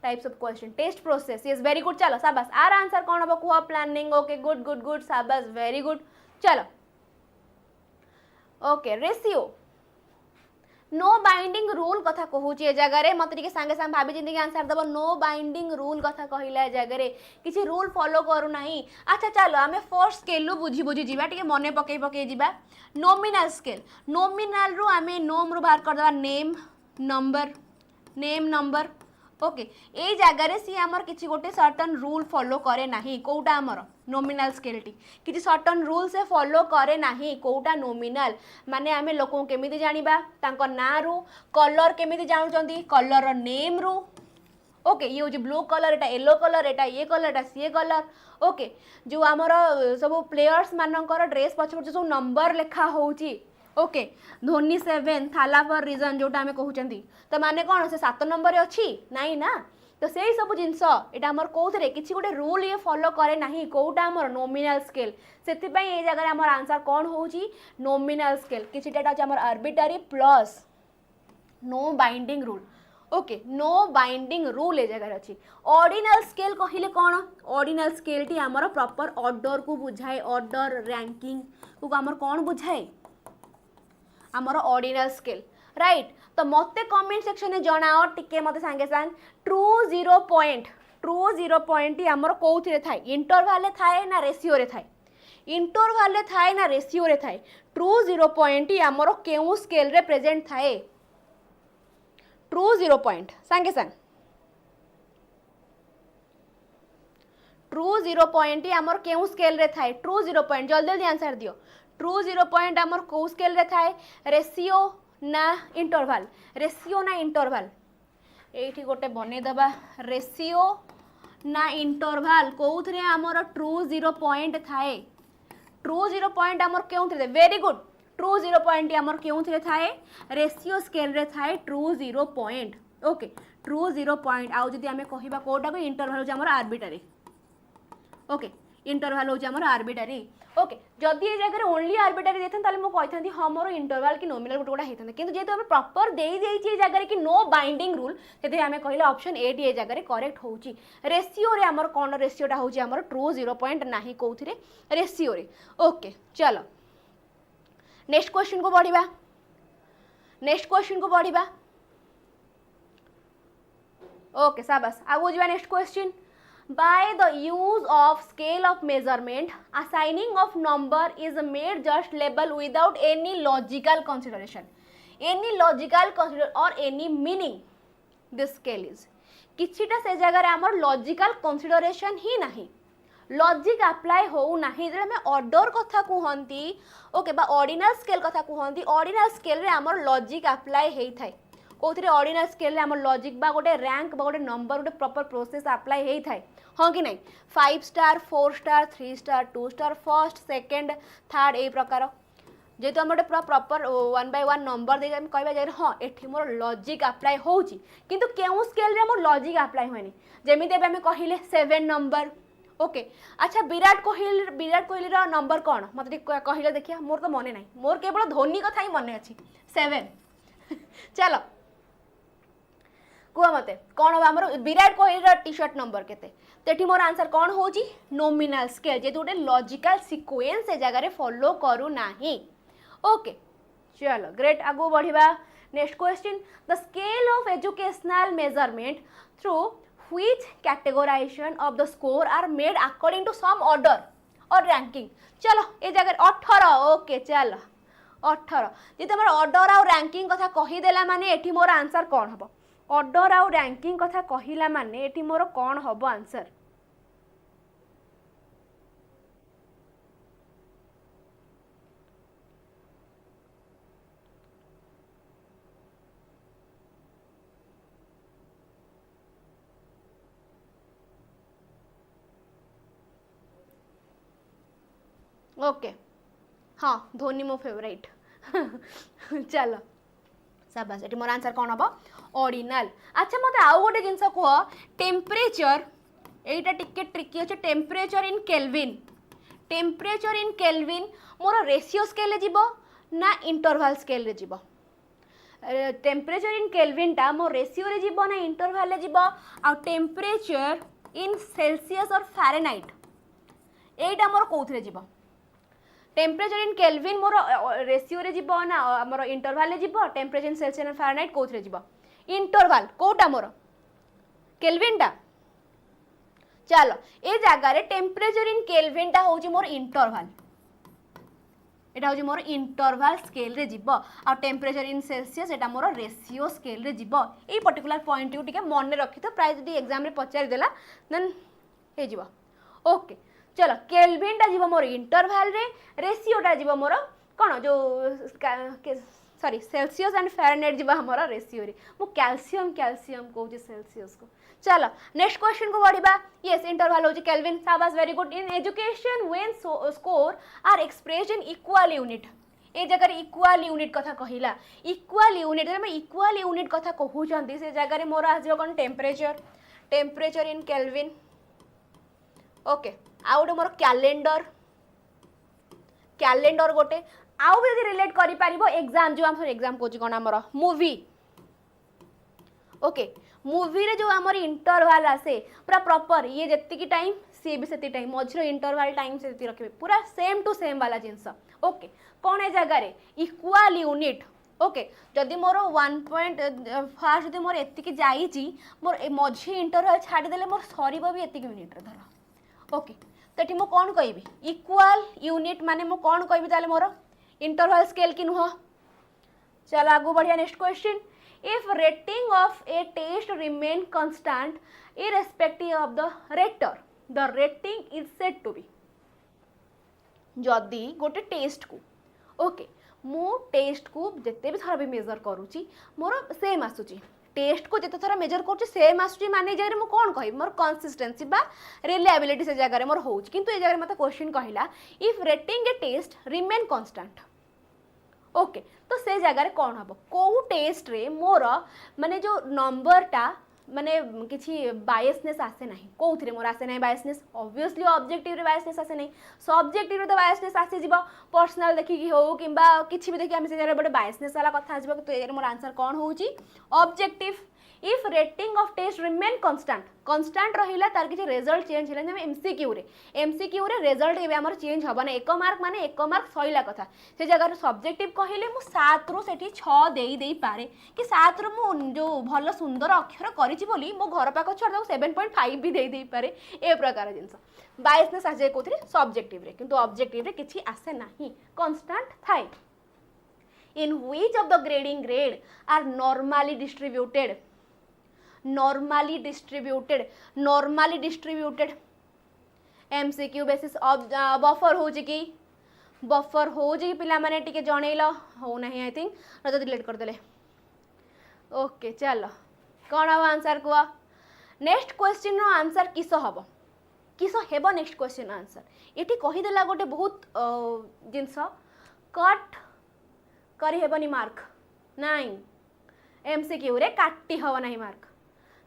types of question test process yes very good चलो शाबाश आर आंसर कौन हम कह planning okay good good good शाबाश वेरी गुड चलो okay ratio no binding rule कथा कहूँ ए जगह मत सांगे सांगे भाभी चिंती आंसर दब नो बाइंडिंग रूल कथा कहला जगह किसी रूल फॉलो करू नहीं अच्छा चलो आम फर्स्ट स्केल बुझी बुझी जा मन पकई पकई जा नॉमिनल स्केल नॉमिनल रु आम नोम रु बाहर करदे नेम नंबर ओके ये जगार सी आमर किसी गोटे सर्टन रूल फॉलो करे नहीं कोटा आमर नॉमिनल स्केल टी किसी सर्टन रूल से फॉलो करे नहीं कोटा नॉमिनल माने आमे लोक केमिति जानिबा तांको ना रु कलर केमिति जानुचंदी कलर नेम रु ओके ये हूँ ब्लू कलर एटा येलो कलर एटा ये कलर एटा सी कलर ओके जो आमर सब प्लेयर्स मानकर ड्रेस पछ पछ सब नंबर लेखा होउची ओके धोनी 7 थाला फॉर रीजन जोटा आम कहते तो माने कौन से 7 नंबर अच्छी नाई ना तो से सब जिनस यहाँ आमर कौन किसी गोटे रूल ये फॉलो करे ना कौटा आमर नॉमिनल स्केल से ये जगह आमर आंसर कौन हो नॉमिनल स्केल किसीटा आमर arbitrary plus no binding rule okay no binding rule ए जगह अच्छी ऑर्डिनल स्केल कहले कौन ऑर्डिनल स्केल टी आमर प्रॉपर ऑर्डर को बुझाए ऑर्डर रैंकिंग को आमर कौन बुझाए आमर ऑर्डिनल स्केल राइट तो मते कमेंट सेक्शन में जनाओ टिके मते सांगे सांग ट्रू जीरो पॉइंट आमर कौन थाए इंटरवल थाए ना रेशियो रे थाए इंटरवल थाए ना रेशियो रे थाए ट्रू जीरो पॉइंट आमर केउ स्केल रे प्रेजेंट थाए ट्रू जीरो पॉइंट सांगे सांग ट्रू जीरो पॉइंट आमर केउ स्केल रे थाए ट्रू जीरो पॉइंट जल्दी जल्दी आंसर दियो ट्रू जीरो पॉइंट आमर कौ स्केल रे थाए रेशियो ना इंटरवल ये गोटे बनईदबा रेशियो ना इंटरवल कौन आमर ट्रू जीरो पॉइंट थाए ट्रू जीरो पॉइंट आमर क्यों थे very good true zero point आमर क्यों थे थाए रेशियो स्केल रे थाए true zero point okay true zero point आउ जदि आमे कहिबा कोटा को इंटरवल आमर आर्बिट्रारी ओके इंटरवल हूँ आमर आर्बिट्रारी ओके जदि ये जगह ओनली आर्बिट्रारी देते ताले मु कहि हाँ मोर इंटरवल कि नॉमिनल गोटे गोटा होता किंतु जेहेतु आम प्रॉपर दे जगह कि नो बाइंडिंग रूल से आम कहले ऑप्शन ए टी ए जगह करेक्ट हो रेशियो रे आमर कौन रेशियोटा हूँ आमर ट्रू जीरो पॉइंट ना कौन रेशियो रे ओके चलो नेक्स्ट क्वेश्चन को बढ़िबा ओके शाबाश आगो जा next question by the use of scale of measurement assigning of number is made just label without any logical consideration or any meaning this scale is किछिटा से जगह आमर लॉजिकल कंसिडरेशन ही नहीं लॉजिक अप्लाई हो नहीं जे हमें ऑर्डर कथा कहती ओके बा ऑर्डिनल स्केल कथा कहती ऑर्डिनल स्केल रे आमर लॉजिक अप्लाई हेई थाए कौन ऑर्डिनल स्केल आम लॉजिक बा गोटे रैंक बा गोटे नंबर गोटे प्रॉपर प्रोसेस अप्लाई हेई थाए हाँ कि नहीं 5 star 4 star 3 star 2 star first second third यही प्रकार जेहेतु आम गोटे पूरा प्रॉपर 1 by 1 नंबर दे कह जाए हाँ ये मोर लॉजिक अप्लाई हो किंतु केउ स्केल रे मोर लॉजिक अप्लाई होनी जमी आम कहले 7 नंबर ओके अच्छा विराट कोहली नंबर कौन मत कहले देखिए मोर तो मन ना मोर केवल धोनी कथा ही मन अच्छी 7 चलो कह मत कौन हम आमर Virat Kohli T shirt number केते तेठी मोर आंसर कौन हो नॉमिनल स्केल जेहेतु गोटे लॉजिकल सीक्वेंस ए जगह फॉलो करू नाही ओके चलो ग्रेट आगो बढ़िबा next question the scale of educational measurement through which categorization of the score are made according to some order और रैंकिंग चलो ए जगह 18 ओके चलो 18 जी तुम ऑर्डर आउ रैंकिंग कथा कहीदेला माने एठी मोर आंसर कौन हम ऑर्डर आउ रैंकिंग कथा कहिला माने एठी मोर कौन हम आंसर ओके हाँ धोनी मो फेवरेट चलो शाबाश एटी मोर आंसर कौन हम ऑर्डिनल अच्छा मत आउ गोटे जिनस कह टेम्परेचर एटा टिके ट्रिकी अच्छे temperature in kelvin more ratio scale जीवो ना इंटरवल स्केल जीवो टेम्परेचर इन केल्विन टा मो रेशियो रे जीवो ना इंटरवल रे जीवो आ टेम्परेचर इन सेल्सियस और फारेनहाइट एटा मोर कोथरे जीवो temperature in kelvin more ratio रे जीवो ना मोर इंटरवल रे जीवो टेम्परेचर इन सेल्सियस और फारेनहाइट कोथरे जीवो इंटरवल कोटा मोर केल्विन टा चलो ए जगह रे टेम्परेचर इन केल्विन टा होची मोर इंटरवल एटा होची मोर इंटरवल स्केल रे जीवो आ temperature in Celsius Etah more ratio scale रे जीवो ए पर्टिकुलर पॉइंट यू टिके मन रखि तो प्राय जदी एग्जाम रे पचारि देला देन हे जीवो ओके चलो केल्विन टा जीवो मोर इंटरवल रे रेशियो टा जीवो मोर कोन जो सॉरी सेल्सियस एंड फारेनहाइट जीवो हमर रेशियो रे मु कैल्शियम कहूची सेल्सियस को चलो नेक्स्ट क्वेश्चन को बढ़िबा यस इंटरवल होची केल्विन शाबाश very good in education when score are expressed in equal unit ए जगह इक्वल यूनिट कथा कहिला इक्वल यूनिट में इक्वल यूनिट कथा कहउचंती से जगह रे मोर आजो कोन टेम्परेचर इन केल्विन ओके आ गोटे मोर कैलेंडर गोटे आउ भी रिलेट करि पारिबो एग्जाम जो हम एग्जाम कोची कोन हमर मूवी ओके मूवी रे जो हमर इंटरवल आसे पूरा प्रॉपर ये जत्ती की टाइम सी भी सेती टाइम मझरो इंटरवल टाइम सेती रखबे पूरा सेम टू सेम वाला जिंस ओके कोन ए जगह रे इक्वल यूनिट ओके जदि मोर 1 पॉइंट फास्ट जदि मोर एत्ती की जाईची मोर मझी इंटरवल छाडी देले मोर सरीबो भी एत्ती की मिनिट रे धर ओके तठी मो कोन कहबी इक्वल यूनिट माने मो कोन कहबी ताले मोर इंटरवल स्केल की नुह चलो आगु बढ़िया next question if rating of a test remain constant irrespective of the rater the rating is said to be जदि गोटे टेस्ट को ओके मु टेस्ट को जिते भी थर भी मेजर करूची मोर सेम आसुची टेस्ट को जिते थर मेजर करूची सेम आसुची माने जगह मु कोन कहबी मोर कंसिस्टेंसी बा रिलायबिलिटी से जगह मोर होउची किंतु ए जगह मते क्वेश्चन कहिला if rating a test remain constant okay तो से जगह कौन हम कौ टेस्ट रे मोर माने जो नंबरटा माने किसी बायसनेस आसे ना कौन मोर आसे ना बायसनेस ऑब्वियसली ऑब्जेक्टिव रे बायसनेस आसे ना सब्जेक्टिव रे तो बायसनेस आसी जीव पर्सनल देखिकी हो किंबा किसी भी देखि हम से जगह बड़े बायसनेस वाला कथा आसीबो तो ए मोर आंसर कौन होउची objective if rating of test remain constant रहिला तार किछि रिजल्ट चेंज हिला हम एमसीक्यू रे रिजल्ट एबे हमर चेंज हबा ना 1 मार्क माने 1 मार्क सइला कथा से जगह सब्जेक्टिव कहिले मु 7 रु सेठी 6 देई पारे कि 7 रु मु जो भलो सुंदर अक्षर करिछि बोली मो घर पाख छोड़ दो 7.5 भी देई पारे ए प्रकार जिंस बायसनेस आसे कोथि सब्जेक्टिव रे किंतु ऑब्जेक्टिव रे किछि आसे नाही कांस्टेंट थाई in which of the grading grade are normally distributed MCQ basis बफर हो कि पिला माने टिके जणैलो हो नहीं आई थिंक न तो डिलीट कर देले ओके चलो कौन हम आंसर को नेक्स्ट क्वेश्चन रो आंसर किसो हेबो नेक्स्ट क्वेश्चन आंसर एठी कहि देला गोटे बहुत जिंस कट करी हेबनी मार्क नहीं एमसीक्यू रे काटी हवा नहीं मार्क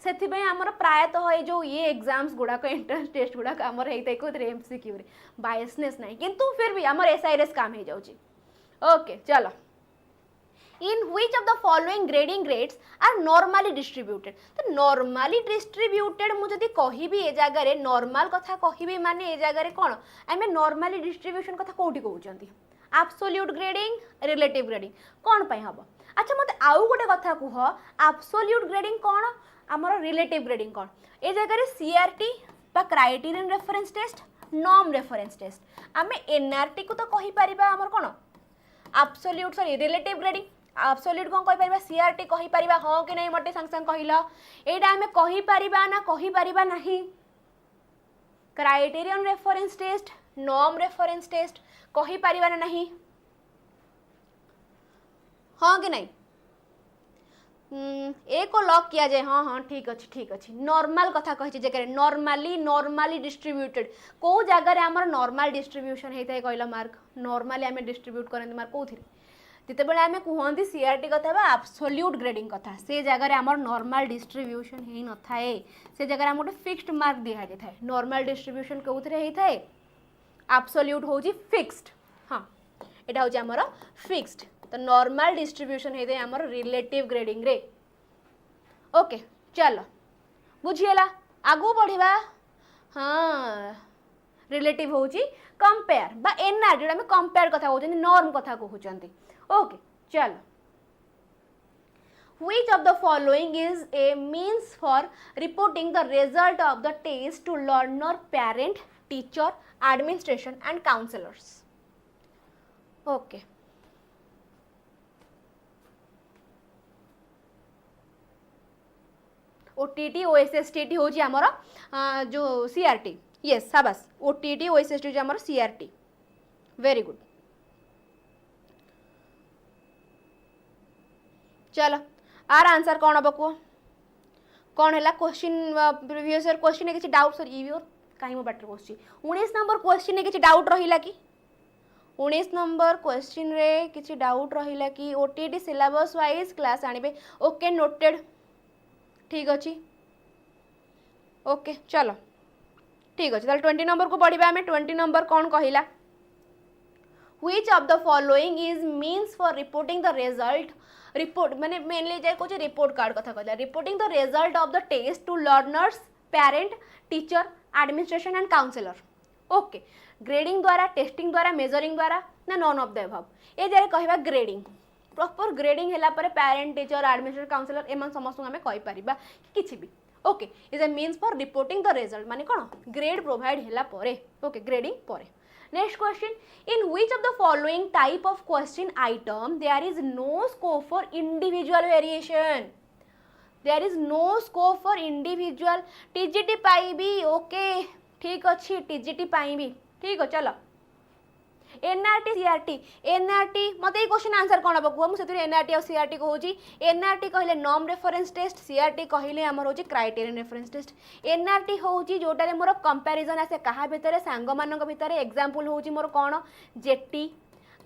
से आमर प्रायतः ये जो ये एग्जाम्स गुड़ाक एंट्रेंस टेस्ट गुड़ाक आमर होता है कौन एमसीक्यू रे बायसनेस नहीं किंतु फिर भी आमर एसआईएस काम हो जाउची ओके चलो in which of the following grading grades are normally distributed तो नॉर्मली डिस्ट्रीब्यूटेड मु जदी कहिबी ए जगह रे नॉर्मल कथा कहिबी माने ए जगह रे कोन आमे नॉर्मली डिस्ट्रीब्यूशन कथा कोठी कहउचंती एब्सोल्यूट ग्रेडिंग रिलेटिव ग्रेडिंग कौन पाई हबो अच्छा मते आउ गोटे कथा कुह एब्सोल्यूट ग्रेडिंग कौन आमर रिलेटिव ग्रेडिंग कौन ए जगह सीआरटी बा criterion reference test norm reference test आमे एनआरटी को तो कहि परिबा आमर कोन absolute sorry relative grading absolute कोन कहि परिबा सीआरटी कहि परिबा हां कि नहीं मटे संग संग कहिला एटा आमे कहि परिबा ना कहि परिबा नहीं criterion reference test norm reference test कहि परिबा ना नहीं हाँ कि नहीं एक को लॉक किया जाए हाँ हाँ ठीक अच्छी नॉर्मल कथा कही जगह नॉर्मली डिस्ट्रीब्यूटेड को जगह आमर नॉर्मल डिस्ट्रीब्यूशन होता है कहला मार्क नॉर्मली आम डिस्ट्रीब्यूट करते मार्क कौन जितेबाला आम कहते सीआरटी कथा बा एब्सोल्यूट ग्रेडिंग कथा से जगह आमर नॉर्मल डिस्ट्रीब्यूशन हो न थाए से जगह आम गोटे फिक्स्ड मार्क दि जाए नॉर्मल डिस्ट्रीब्यूशन कौन होता है एब्सोल्यूट हूँ फिक्स्ड हाँ यहाँ हूँ आमर फिक्स्ड तो नॉर्मल डिस्ट्रीब्यूशन होते आमर रिलेटिव ग्रेडिंग रे ओके चलो बुझीगला आगू बढ़िबा हाँ रिलेटिव होची कंपेयर बा एनआर जोटा हम कंपेयर कथा कहउछन नॉर्म कथा कहउछन ओके चलो Which of the following is a means for reporting the result of the test to learner, parent, teacher, administration and counselors? Okay. OTT OSSTT होची हमर जो CRT yes शाबाश OTT OSSTT होची हमर CRT very good चलो आर आंसर कौन हम कह कौन है क्वेश्चन प्रीवियस ईयर क्वेश्चन किसी डाउट सॉरी ईयर कहीं मो बाटर बस 19 नंबर क्वेश्चन किसी डाउट रहिला कि 19 नंबर क्वेश्चन रे किसी डाउट रहिला कि ओटीटी सिलेबस वाइज क्लास आनिबे ओके नोटेड ठीक अच्छी ओके चलो ठीक अच्छे ताले 20 नंबर को पढ़िबा हमें 20 नंबर कौन कहिला Which of the following is means for reporting the result report माने मेनली जाय कोचे रिपोर्ट कार्ड कथा कहला reporting the result of the test to learners parent teacher administration and counsellor okay grading द्वारा टेस्टिंग द्वारा मेजरिंग द्वारा ना नॉन ऑफ द अबव ए जाय कहबा ग्रेडिंग प्रॉपर ग्रेडिंग हैला पर पेरेंट टीचर एडमिनिस्ट्रेशन काउंसलर एमन समस्त हमें कहि परिबा किछि भी okay is a means for reporting the result माने कोन ग्रेड प्रोवाइड हैला परे ओके ग्रेडिंग परे Next question, in which of the following type of question item there is no scope for individual variation? There is no scope for individual TGT पाई भी okay ठीक अच्छी TGT पाई भी ठीक है चलो एनआरटी सीआरटी एनआरटी मत ये क्वेश्चन आंसर कौन हम कह मुझे एनआरटी और सीआरटी कहूँ एनआरटी कहले नॉर्म रेफरेंस टेस्ट सीआरटी कहले आमर हो क्राइटेरियन रेफरेंस टेस्ट एनआरटी हूँ जोटार मोर कंपैरिजन आसे क्या भितर सांग मान भितर एग्जांपल हूँ मोर कौन जेटी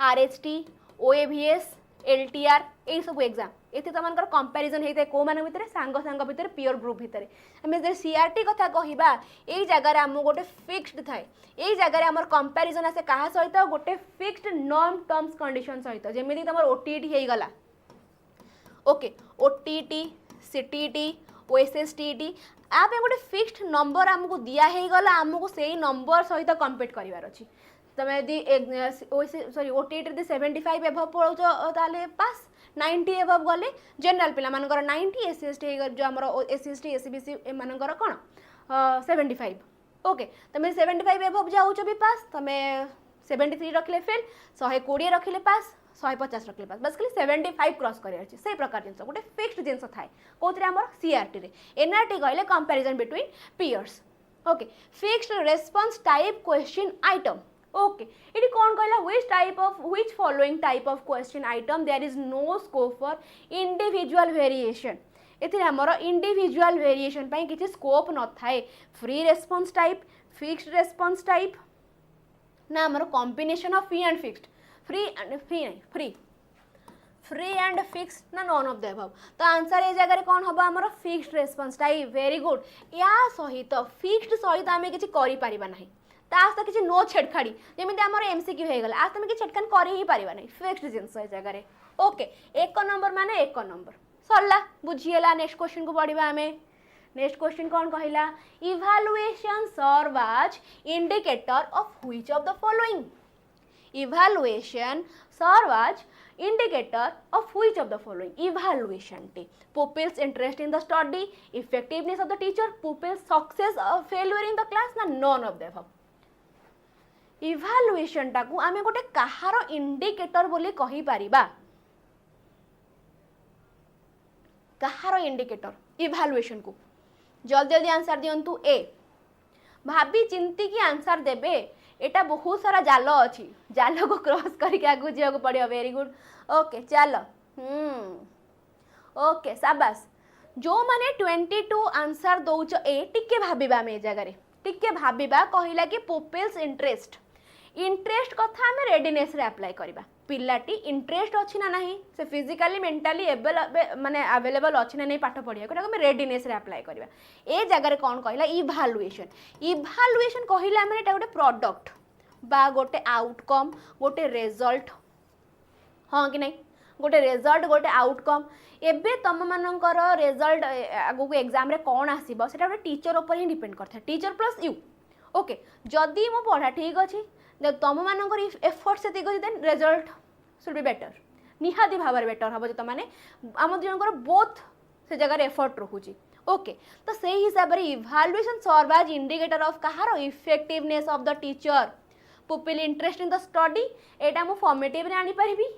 आरएचटी ओएवीएस एलटीआर यही सब एग्जाम ये तुम कंपैरिजन होता है कौ मान भितर सांग सांग भितर पीयर ग्रुप भितर आम सीआरटी कथा कहवा यही जगार आम गोटे फिक्स्ड थाए यही जगार आम कंपैरिजन आसे क्या सहित गोटे फिक्स्ड नॉर्म टर्म्स कंडीशन सहित जमी तुम ओटीटी हो गला ओके ओटीटी सीटीटी ओएसएसटीटी आप गोटे फिक्स्ड नंबर आमको दिगला आमको से नंबर सहित कंपीट करार अच्छी तुम यदि सॉरी ओटीटी 75 एभव पढ़ाऊच ताले पास 90 एभव गले जनरल पिला मानकर 90 एससीएसटी जो आम एससीएसटी एससीबीसी एमानकर कौन 75 ओके तुम 75 एभव जाऊच भी पास तुम 73 रखिले फेल 120 रखिले पास 150 रखिले पास बस खाली 75 क्रॉस करार से प्रकार जिन गोटे फिक्स्ड जिन थाए कौन आम सीआरटी रे एनआरटी कहले comparison between peers okay fixed response type question item okay it कौन कहला which following type of question item there is no scope for individual variation एथिरे हमर इंडिविजुअल वेरिएशन पई किछि स्कोप न थाए free response type fixed response type ना हमर combination of free and fixed free and free and fix ना नॉन ऑफ द अबव तो आंसर ए जगह कौन हम हमर fixed response type very good या सहित फिक्स्ड सहित आमे किछि करि परिबा नाही तास तो किसी नो छेड़खाड़ी जमी आम एमसीक्यू हो गला आज तुम कि छेड़खानी कर ही पार ना फिक्स्ड जिनस जगह ओके एक नंबर माने एक नंबर सरला बुझीगला नेक्स्ट क्वेश्चन को पढ़ा आम नेक्स्ट क्वेश्चन कौन कहला evaluation serve as indicator of which of the following evaluation serve as indicator of which of the following evaluation the pupils interest in the study effectiveness of the teacher pupils success or failure in the class na none of the above evaluation टाकू आमे गोटे कहार इंडिकेटर बोली कहि परिबा कहार इंडिकेटर इभालुएशन को जल्दी जल्दी आंसर दियंतु ए भाभी चिंती की आंसर देबे एटा बहुत सारा जाल अच्छी जाल को क्रॉस करके आगु जीवा पड़ो वेरी गुड ओके चलो ओके शाबाश जो माने 22 आंसर दौच ए टिके भाबिबा आमे जगह टिके भाबिबा कहिला कि पुपिल्स इंटरेस्ट कथा आमे रेडीनेस रे अप्लाई करबा पिलाटी इंटरेस्ट अछि ना नहीं से फिजिकली मेंटली माने अवेलेबल अछि ना नहीं पाठ पढ़िया कोटा हम रेडीनेस रे अप्लाई करबा ए जगह कौन कहला इभालुएशन कहला माने एटा गोटे प्रोडक्ट बा गोटे आउटकम गोटे रिजल्ट हाँ कि नहीं गोटे रिजल्ट गोटे आउटकम एबे तुम मानकर रिजल्ट आगु को एग्जाम रे कौन आसीबो सेटा गोटे टीचर ऊपर ही डिपेंड करता है टीचर प्लस यू ओके जदि मो पढ़ा ठीक अच्छी तुम मानकर एफर्ट से then result should be better निहाती भाव में बेटर हम जो तुमने आम दुजनकर बोथ से जगह एफर्ट रोचे ओके तो से हिसाब से evaluation serve as indicator of कहार effectiveness of the teacher pupil interest in the study एटा मु फॉर्मेटिव रे आनी परिबी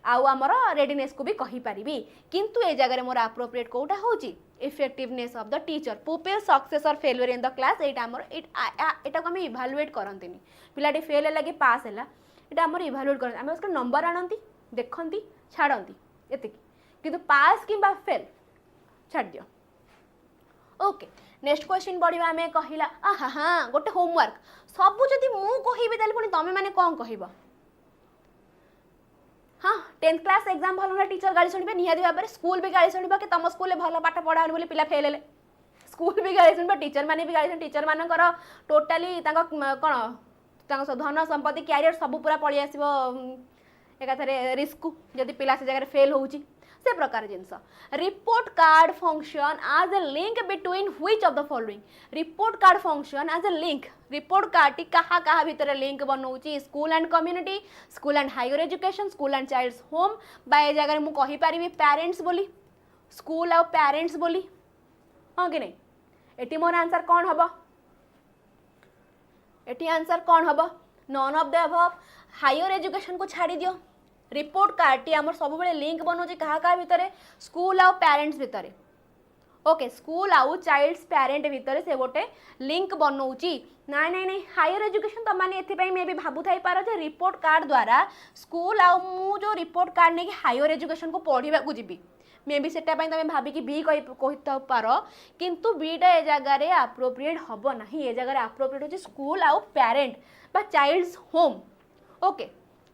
आउ आमर रेडीनेस को भी कहि परिबी किंतु ए जगह मोर एप्रोप्रिएट कोटा होची effectiveness of the teacher pupil success और फेल्युअर इन द क्लास एटा आमर एटा को हम इभालुएट करंतिनी पिलाटी फेल है कि पास है एटा आमर इभालुएट करन हम उसका नंबर आनंती देखंती छाड़ती एतिक किंतु पास किंबा फेल छाड़ दियो ओके नेक्स्ट क्वेश्चन बढ़िया आम कहला हाँ हाँ गोटे होमवर्क सबू जदि मु कहबी ताले पुणी तमे माने कौन कहब हाँ 10th क्लास एग्जाम भल ना टीचर गाड़ी शुणे निहाती भाव में स्कूल भी गाड़ी शुणा कि तुम स्कूल भल पाठ पढ़ाओ बोली पिला फेल है स्कूल भी गाड़ी शुणा टीचर मैंने भी गाड़ी टीचर मानकर टोटाली कौन धन संपत्ति क्यारियर सब पूरा पलि आसो एकाथरे रिस्क जदि पिला से जगह फेल होउची से प्रकार जिनस report card function as a link between which of the following report card function as a link report card टी कहा कहा भीतर लिंक बनाऊँगी school and community school and higher education school and child's home by जगह मुझे कहीपरि पेरेंट्स बोली स्कूल आउ पेरेंट्स बोली हाँ कि नहीं एटी मोर आंसर कौन हम एटी आंसर कौन हम none of the above higher education को छाड़ी दियो रिपोर्ट कार्ड टी आमर सब बेले लिंक बनाऊँगी क्या भितर स्कूल आउ पेरेंट्स भितर ओके स्कूल आउ चाइल्ड्स पेरेंट भितर से गोटे लिंक बनाऊँगी नाई नाई नाई हायर एजुकेशन तुम मैंने एपाई मे भी भावु थाई पार जे रिपोर्ट कार्ड द्वारा स्कूल आउ मु जो रिपोर्ट कार्ड नहीं हायर एजुकेशन को पढ़ा को जी मे भी सेटा तुम भाविकी बी कही पार किंतु बीटा ए जगार आप्रोप्रिएट हम ना ये जगह आप्रोप्रिएट होची स्कूल आउ पेरेंट बा चाइल्ड्स होम ओके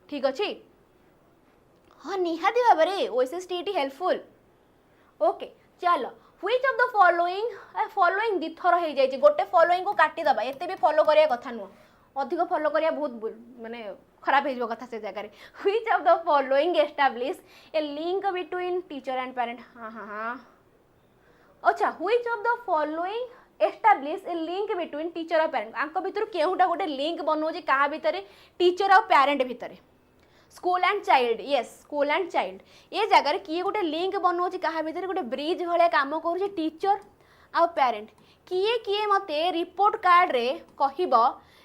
ठीक अच्छे हाँ निहाती भाव में ओएसएसटीटी हेल्पफुल ओके चलो व्हिच ऑफ द फॉलोइंग दिथर हो जाए गोटे फॉलोइंग को काटिदबा एते भी फॉलो करिया कथा नुह अधिक फॉलो करिया बहुत माने खराब हो कथा से जगह which of the following establish A link between teacher and parent हाँ हाँ हाँ अच्छा which of the following establish A link between teacher और पेरेंट आंक भितर केउटा गोटे लिंक बनाऊँगी क्या भितर टीचर और पेरेंट भितर school and child yes school and child ये जगह किए गोटे लिंक बनाऊँगी क्या भितर गोटे ब्रिज भाया काम कर टीचर आउ पेरेंट किए किए मते रिपोर्ट कार्ड रे कहब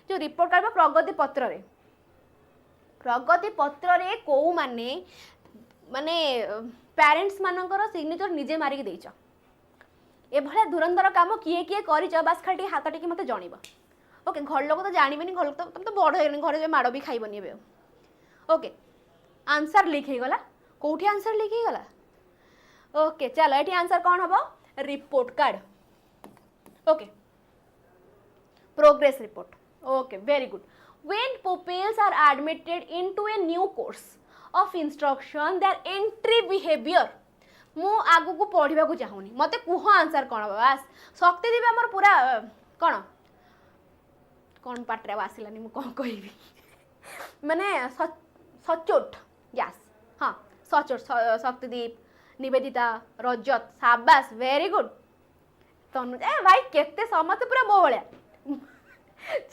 जो रिपोर्ट कार्ड प्रगति पत्र रे कौ माने माने पेरेंट्स मानकर सिग्नेचर निजे मारिक देच ए भले धुरंधर काम किए किए कर बास खाली हाथ टिके मत जानब ओके घर लोग तो जानबे घर लोग तुम तो बड़ हो घर माड़ भी खाइबनी ए ओके आंसर लीक हो गला कौटी आंसर लीक हो गला ओके चलो ये आंसर कौन हम report card okay progress report okay very good when pupils are admitted into a new course of instruction their entry behavior मु आगु को पढ़ा को चाहूनी मते कुह आंसर कौन हम बास शक्ति देवी आमर पूरा कौन कौन पाट्रे आसलानी मु कौन कहबी माने सचोट यस हाँ सचोट शक्तिदीप निवेदिता रजत साबास वेरी गुड तनु ए भाई केते समस्त पूरा मो भलिया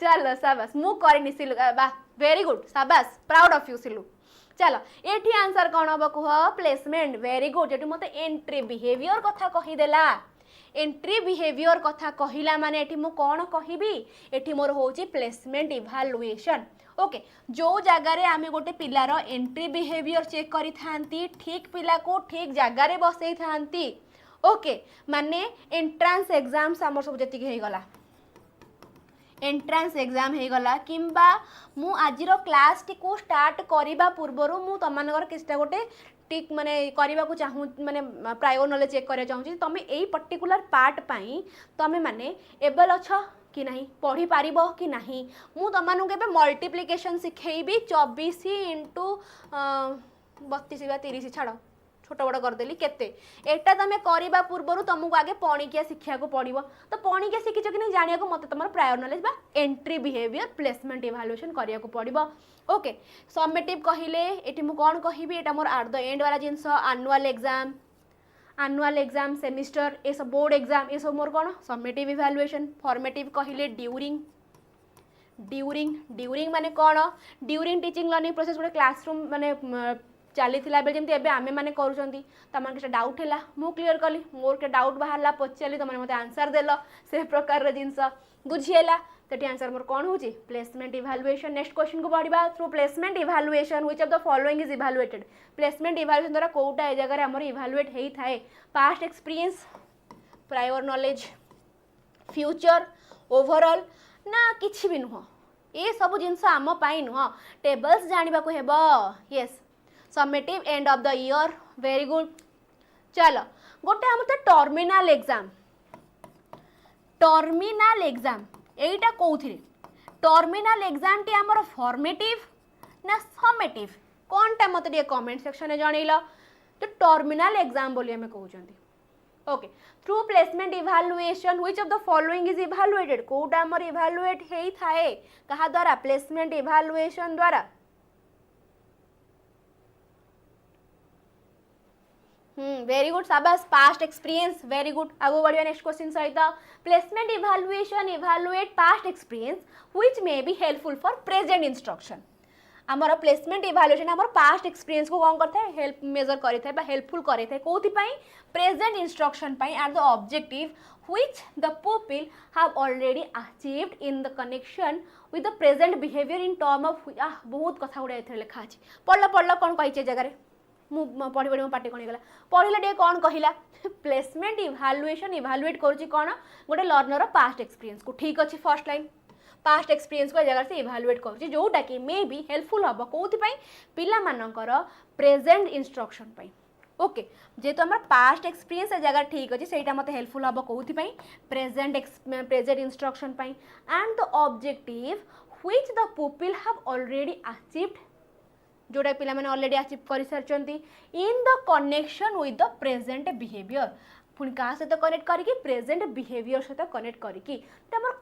चलो साबास मु करनी सिलु बा वेरी गुड साबास प्राउड ऑफ यू सिलु चलो एठी आंसर कौन हम कह प्लेसमेंट वेरी गुड जेठी मते एंट्री बिहेवियर कथा कही देला एंट्री बिहेवियर कथा कहला माने एठी मु कौन कहबी एठी मोर होची प्लेसमेंट इभालुएशन ओके जो जगार आम गोटे पिलार एंट्री बिहेवियर चेक करी थांती ठीक पिला को ठीक जगार बसई थांती ओके माने एंट्रांस एग्जाम्स आम सब जी होगला एंट्रांस एग्जाम होगला किंबा मु आजिर क्लास टी को स्टार्ट करने पूर्वर मु तुम किसी गोटे टिक माने करने को चाहूँ माने प्रायर नॉलेज चेक करने चाहूँ तुम यही पर्टिकुलर पार्ट पाई तुम माने एबल अच्छा कि नहीं पढ़ी पार कि नहीं मु तुम मल्टीप्लिकेशन शिखेबी 24 × 32 ବା 30 छाड़ छोट बड़ करदेली केते एटा तुम करबा पूर्व तुमको आगे पणिकिया शिक्षा को पड़ो तो पणिकिया शिखिच कि नहीं जाना को मत तुम प्रायर नॉलेज बा एंट्री बिहेवियर प्लेसमेंट इवैल्यूएशन करिया को पड़ो ओके समेटिव कहले एटी मु कोन कहबी एटा मोर एट द एंड वाला जिंस एनुअल एग्जाम सेमिस्टर ये सब बोर्ड एग्जाम ये सब मोर कौन समेटिव इवैल्यूएशन फॉर्मेटिव कहले ड्यूरिंग ड्यूरिंग माने कौन ड्यूरिंग टीचिंग लर्निंग प्रोसेस गोटे क्लासरूम माने चली जमी एवं आमे मैंने कर डाउट है मु क्लीयर कली मोर के डाउट बाहर पचारि तुम मत आंसर देल से प्रकार जिनस बुझीगला तो आंसर मोर कौन हो प्लेसमेंट इवैल्यूएशन नेक्स्ट क्वेश्चन को पढ़ा through placement evaluation which of the following is evaluated placement evaluation द्वारा कोटा ए जगह आमर इवैल्यूएट होता है past experience prior knowledge future overall ना किछि भी नुह ये सब जिनस आम पाई नुह टेबल्स जानवा को हेबो yes summative end of the year very good चलो गोटे आम तो टर्मिनाल एग्जाम एटा कौथि टर्मिनाल एग्जाम टी आमर फॉर्मेटिव ना समेटिव कौनटा मत कमेंट सेक्शन में जनइल तो टर्मिनाल एग्जाम बोली आम कहते okay through placement evaluation which of the following is evaluated कोटा आमर इवैल्यूएट हेई थाए कहा द्वारा प्लेसमेंट इवैल्यूएशन द्वारा वेरी गुड शाबाश पास्ट एक्सपीरियंस वेरी गुड आगो बढ़िया नेक्स्ट क्वेश्चन सहित placement evaluation evaluate past experience which may be helpful for present instruction आमर प्लेसमेंट इवैल्यूएशन आमर पास्ट एक्सपीरियंस को कौन करता है हेल्प मेजर करिथाय बा हेल्पफुल करिथाय कोथि पई प्रेजेंट इंस्ट्रक्शन पई at the objective which the people have already achieved in the connection with the present behaviour in term of बहुत कथा गुडा एथरे लिखा अछि पढ़ला कौन कहिचे जगह पढ़ी पढ़ी मो पार्टी कौन गला पढ़ला टे कौन कहला प्लेसमेंट इवैल्यूएशन इवैल्यूएट करुच्ची कौन गोटे लर्नर पास्ट एक्सपीरियंस को ठीक अच्छे फर्स्ट लाइन पास्ट एक्सपीरियंस को जगह से इवैल्यूएट करुच्ची जोटा कि मे बी हेल्पफुल हम कौथि पिला मानकर प्रेजेंट इंस्ट्रक्शन पाई ओके जेहेतु आम पास्ट एक्सपीरियंस जगह ठीक अच्छे से मत हेल्पफुल हम कौथि प्रेजेंट इंस्ट्रक्शन पाई and the objective which the people have already achieved जोटा पिला मैंने ऑलरेडी अचीव कर सारी in the connection with the present behaviour पुणी क्या सहित कनेक्ट करके प्रेजेंट बिहेवियर सहित कनेक्ट करके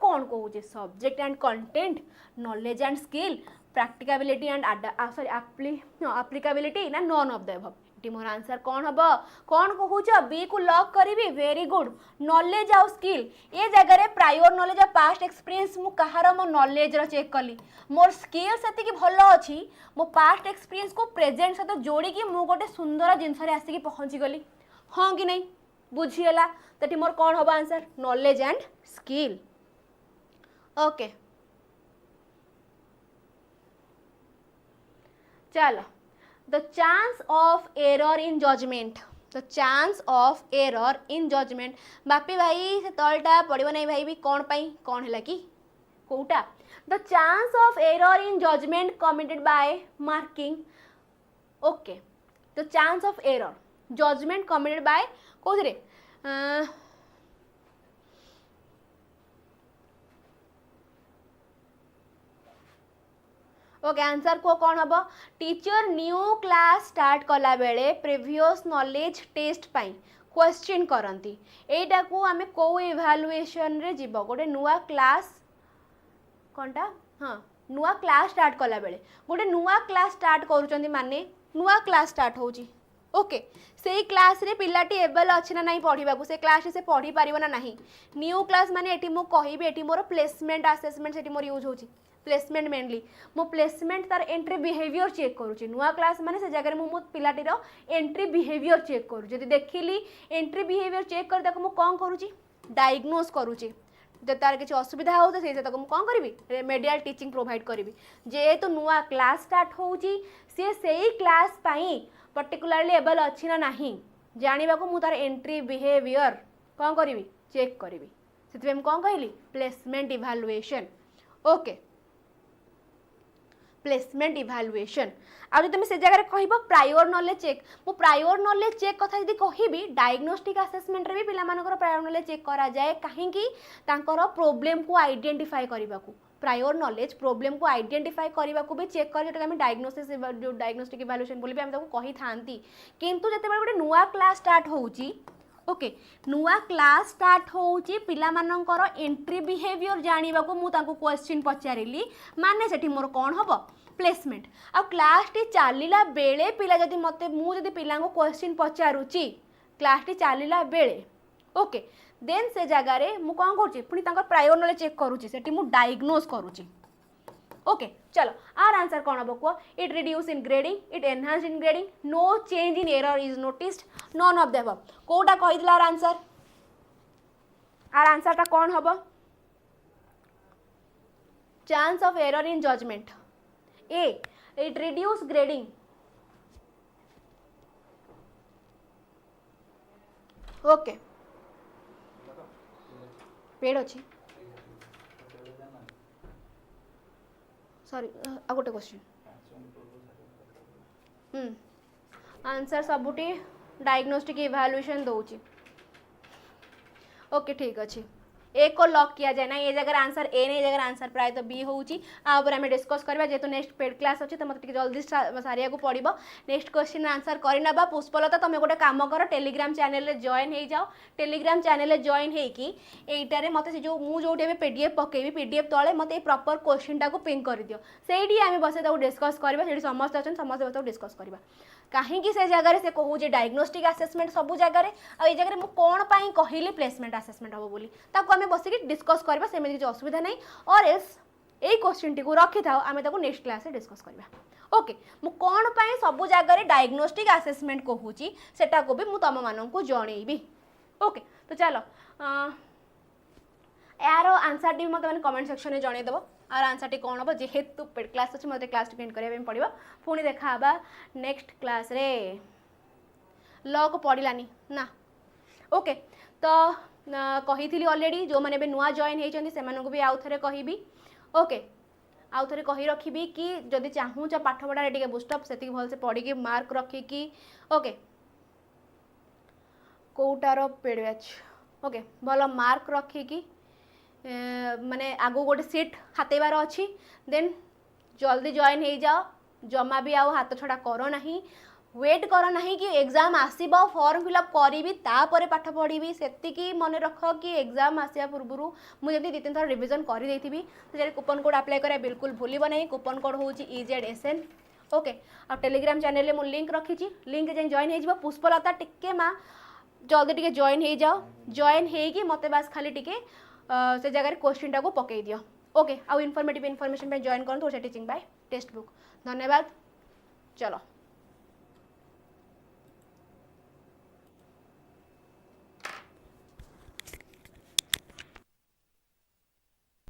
कौन कहे subject and content knowledge and skill practicability and sorry applicability ना नॉन ऑफ द अबव मोर आंसर कौन हम कौन कहूच बी को लॉक करी वेरी गुड नॉलेज आउ स्किल ये जगह प्रायर नॉलेज आ पास्ट एक्सपीरियंस मु कहार मो नॉलेज रो चेक कली मोर स्किल से भल अच्छी मो पास्ट एक्सपीरियंस को प्रेजेंट सहित जोड़ी मु गोटे सुंदर जिनस आसिक पहुँची गली हाँ कि नहीं बुझीगला तो मोर कौन हम answer knowledge and skill okay चलो the chance of error in judgment बापी भाई से तलटा पड़ो नहीं भाई भी कौन पाई कौन है कि Kota the chance of error in judgment committed by marking okay the chance of error judgment committed by कोथरे ओके आंसर को कौन हम टीचर न्यू क्लास स्टार्ट कला बेले प्रीवियस नॉलेज टेस्ट पाई क्वेश्चन करती एटा को आमे को इवैल्यूएशन रे जीव गोटे नुआ क्लास कौनटा हाँ नुआ क्लास स्टार्ट कला बेले गोटे नुआ क्लास स्टार्ट करूचंती माने नुआ क्लास स्टार्ट होची ओके से क्लास रे पिलाटी एबल अच्छे ना नहीं पढ़ा से क्लास से पढ़ी पारिबो ना नहीं न्यू क्लास माने एटी मो कहिबे एटी मोर प्लेसमेंट असेसमेंट सेटी मोर यूज होची प्लेसमेंट मेनली मो प्लेसमेंट तार एंट्री बिहेवियर चेक करुच्ची नुआ क्लास माने से जगह मो पिलाटीर एंट्री बिहेवियर चेक करूँ जब देखिली एंट्री बिहेवियर चेक कर मुझे कौन करुच्ची डायग्नोज करुच्ची जब तार किसी असुविधा हो तो मुझे कौन करी रेमेडियल टीचिंग प्रोवाइड करी जेहेतु नुआ क्लास स्टार्ट होची सी से क्लास पर्टिकुलारली एबल अच्छी ना नहीं जाना को मुझे तार एंट्री बिहेवियर कौन करी चेक करी से कौन कहली placement evaluation okay placement evaluation आ तुम से जगह कह प्रायर नॉलेज चेक मो प्रायर नॉलेज चेक कथा यदि कहबी डायग्नोस्टिक असेसमेंट रे भी पिला मानकर प्रायर नॉलेज चेक करा जाए कहीं प्रोब्लेम को आइडेंटिफाई करने को प्रायर नॉलेज प्रोब्लेम को आइडेंटिफाई करने को भी चेक कर जो डायग्नोसिस जो डायग्नोस्टिक इवैल्यूएशन बोली आम कही था किंतु जिते गोटे नुआ क्लास स्टार्ट होउची ओके नुआ क्लास स्टार्ट होउची पिला मानकर एंट्री बिहेवियर जानिबा को मु तांको क्वेश्चन पचारिली माने सेठी मोर कोन हबो प्लेसमेंट आ क्लास टी चलिला बेले पिला जदि मते मु जदि पिला को क्वेश्चन पचारुची क्लास टी चलिला बेले ओके देन से जगह रे मु कोन करूची पुनी तांको प्रायर नॉलेज चेक करूची सेठी मु डायग्नोस करूची ओके चलो आर आंसर कौन हम कह it reduce in grading it enhance in grading no change in error is noticed none of the above कोटा कही आर आंसर टा कौन हम chance of error in judgement A it reduce grading okay पेड़ अच्छी सॉरी आ गोटे क्वेश्चन आंसर सबुटी डायग्नोस्टिक इवैल्यूएशन दौची ओके ठीक अच्छे ए को लॉक किया जाए ना ये जगह आंसर ए नहीं जगह आंसर प्राय तो बी होउची आ ऊपर हमें डिस्कस करबा जेतु नेक्स्ट पेड क्लास अछि तो मते जल्दी सारिया को पड़िबो नेक्स्ट क्वेश्चन आंसर करिनबा पुष्पलता तुम गोटे काम कर टेलीग्राम चैनल रे जॉइन हो जाओ टेलीग्राम चैनल रे जॉइन हेकी एइटारे मते से जो मु जोटे पीडीएफ पकेबी पीडीएफ तळे मते प्रॉपर क्वेश्चन टा को पिन कर दियो सेठी आमे बसे ताको डिस्कस करबा सेठी समस्त अछन समस्त बसे डिस्कस करबा कहीं से जगह से कहूँ डायग्नोस्टिक असेसमेंट सब जगह आ जगह मुझे कौन पाई कहली प्लेसमेंट असेसमेंट हम बोली ताको आमे बसिक डिस्कस करबा सेमे किसी असुविधा नहीं और एल्स यही क्वेश्चन टी रखी था आम नेक्स्ट क्लास डिस्कस करबा ओके मु कौन पाई सब जगह डायग्नोस्टिक असेसमेंट कहूँ सेटा को भी मु तुम मानू जनइबी ओके तो चलो यार आंसर टी मत मैंने कमेंट सेक्शन में जनईदेव आर आंसर टी कौन हम जेहेतु पेड क्लास अच्छे मतलब क्लास टेंड करने पड़ो पुणी देखा नेक्स्ट क्लास रे ल को पड़ानी ना ओके तो कही ऑलरेडी जो मैंने नुआ जॉइन होती से भी आउ थे कहबी ओके आउ थे कही रखी कि जदि चाहूच पाठ पढ़ा टे बुस्टअप से भलसे पढ़ी मार्क रखिकी ओके कौटार पेड बैच ओके भल मार्क रखिकी माने आगो गोटे सीट हाथेबार अच्छी देन जल्दी जॉइन हो जाओ जमा भी आउ हाथ छड़ा करो नहीं वेट करो नहीं कि एग्जाम आसीबो फॉर्म फिलअप करी तापर पाठ पढ़ी से मन रख कि एग्जाम आसिया पूर्व मुझे 2-3 थर रिविजन कर देथिबी तो जब कूपन कोड अप्लाई करा बिल्कुल भूलिबो नहीं कूपन कोड होची 𝐸𝐻SN ओके आ टेलीग्राम चैनल मु लिंक रखी लिंक जे जॉइन हो पुष्पलता टिके माँ जल्दी टिके जॉइन हो जाओ जॉइन होगी मत बास खाली टिके से जगह क्वेश्चन टाको पकई दियो ओके आउ इनफॉर्मेटिव इनफॉर्मेशन पे जॉइन करूँ तो टीचिंग बाय टेक्स्ट बुक धन्यवाद चलो।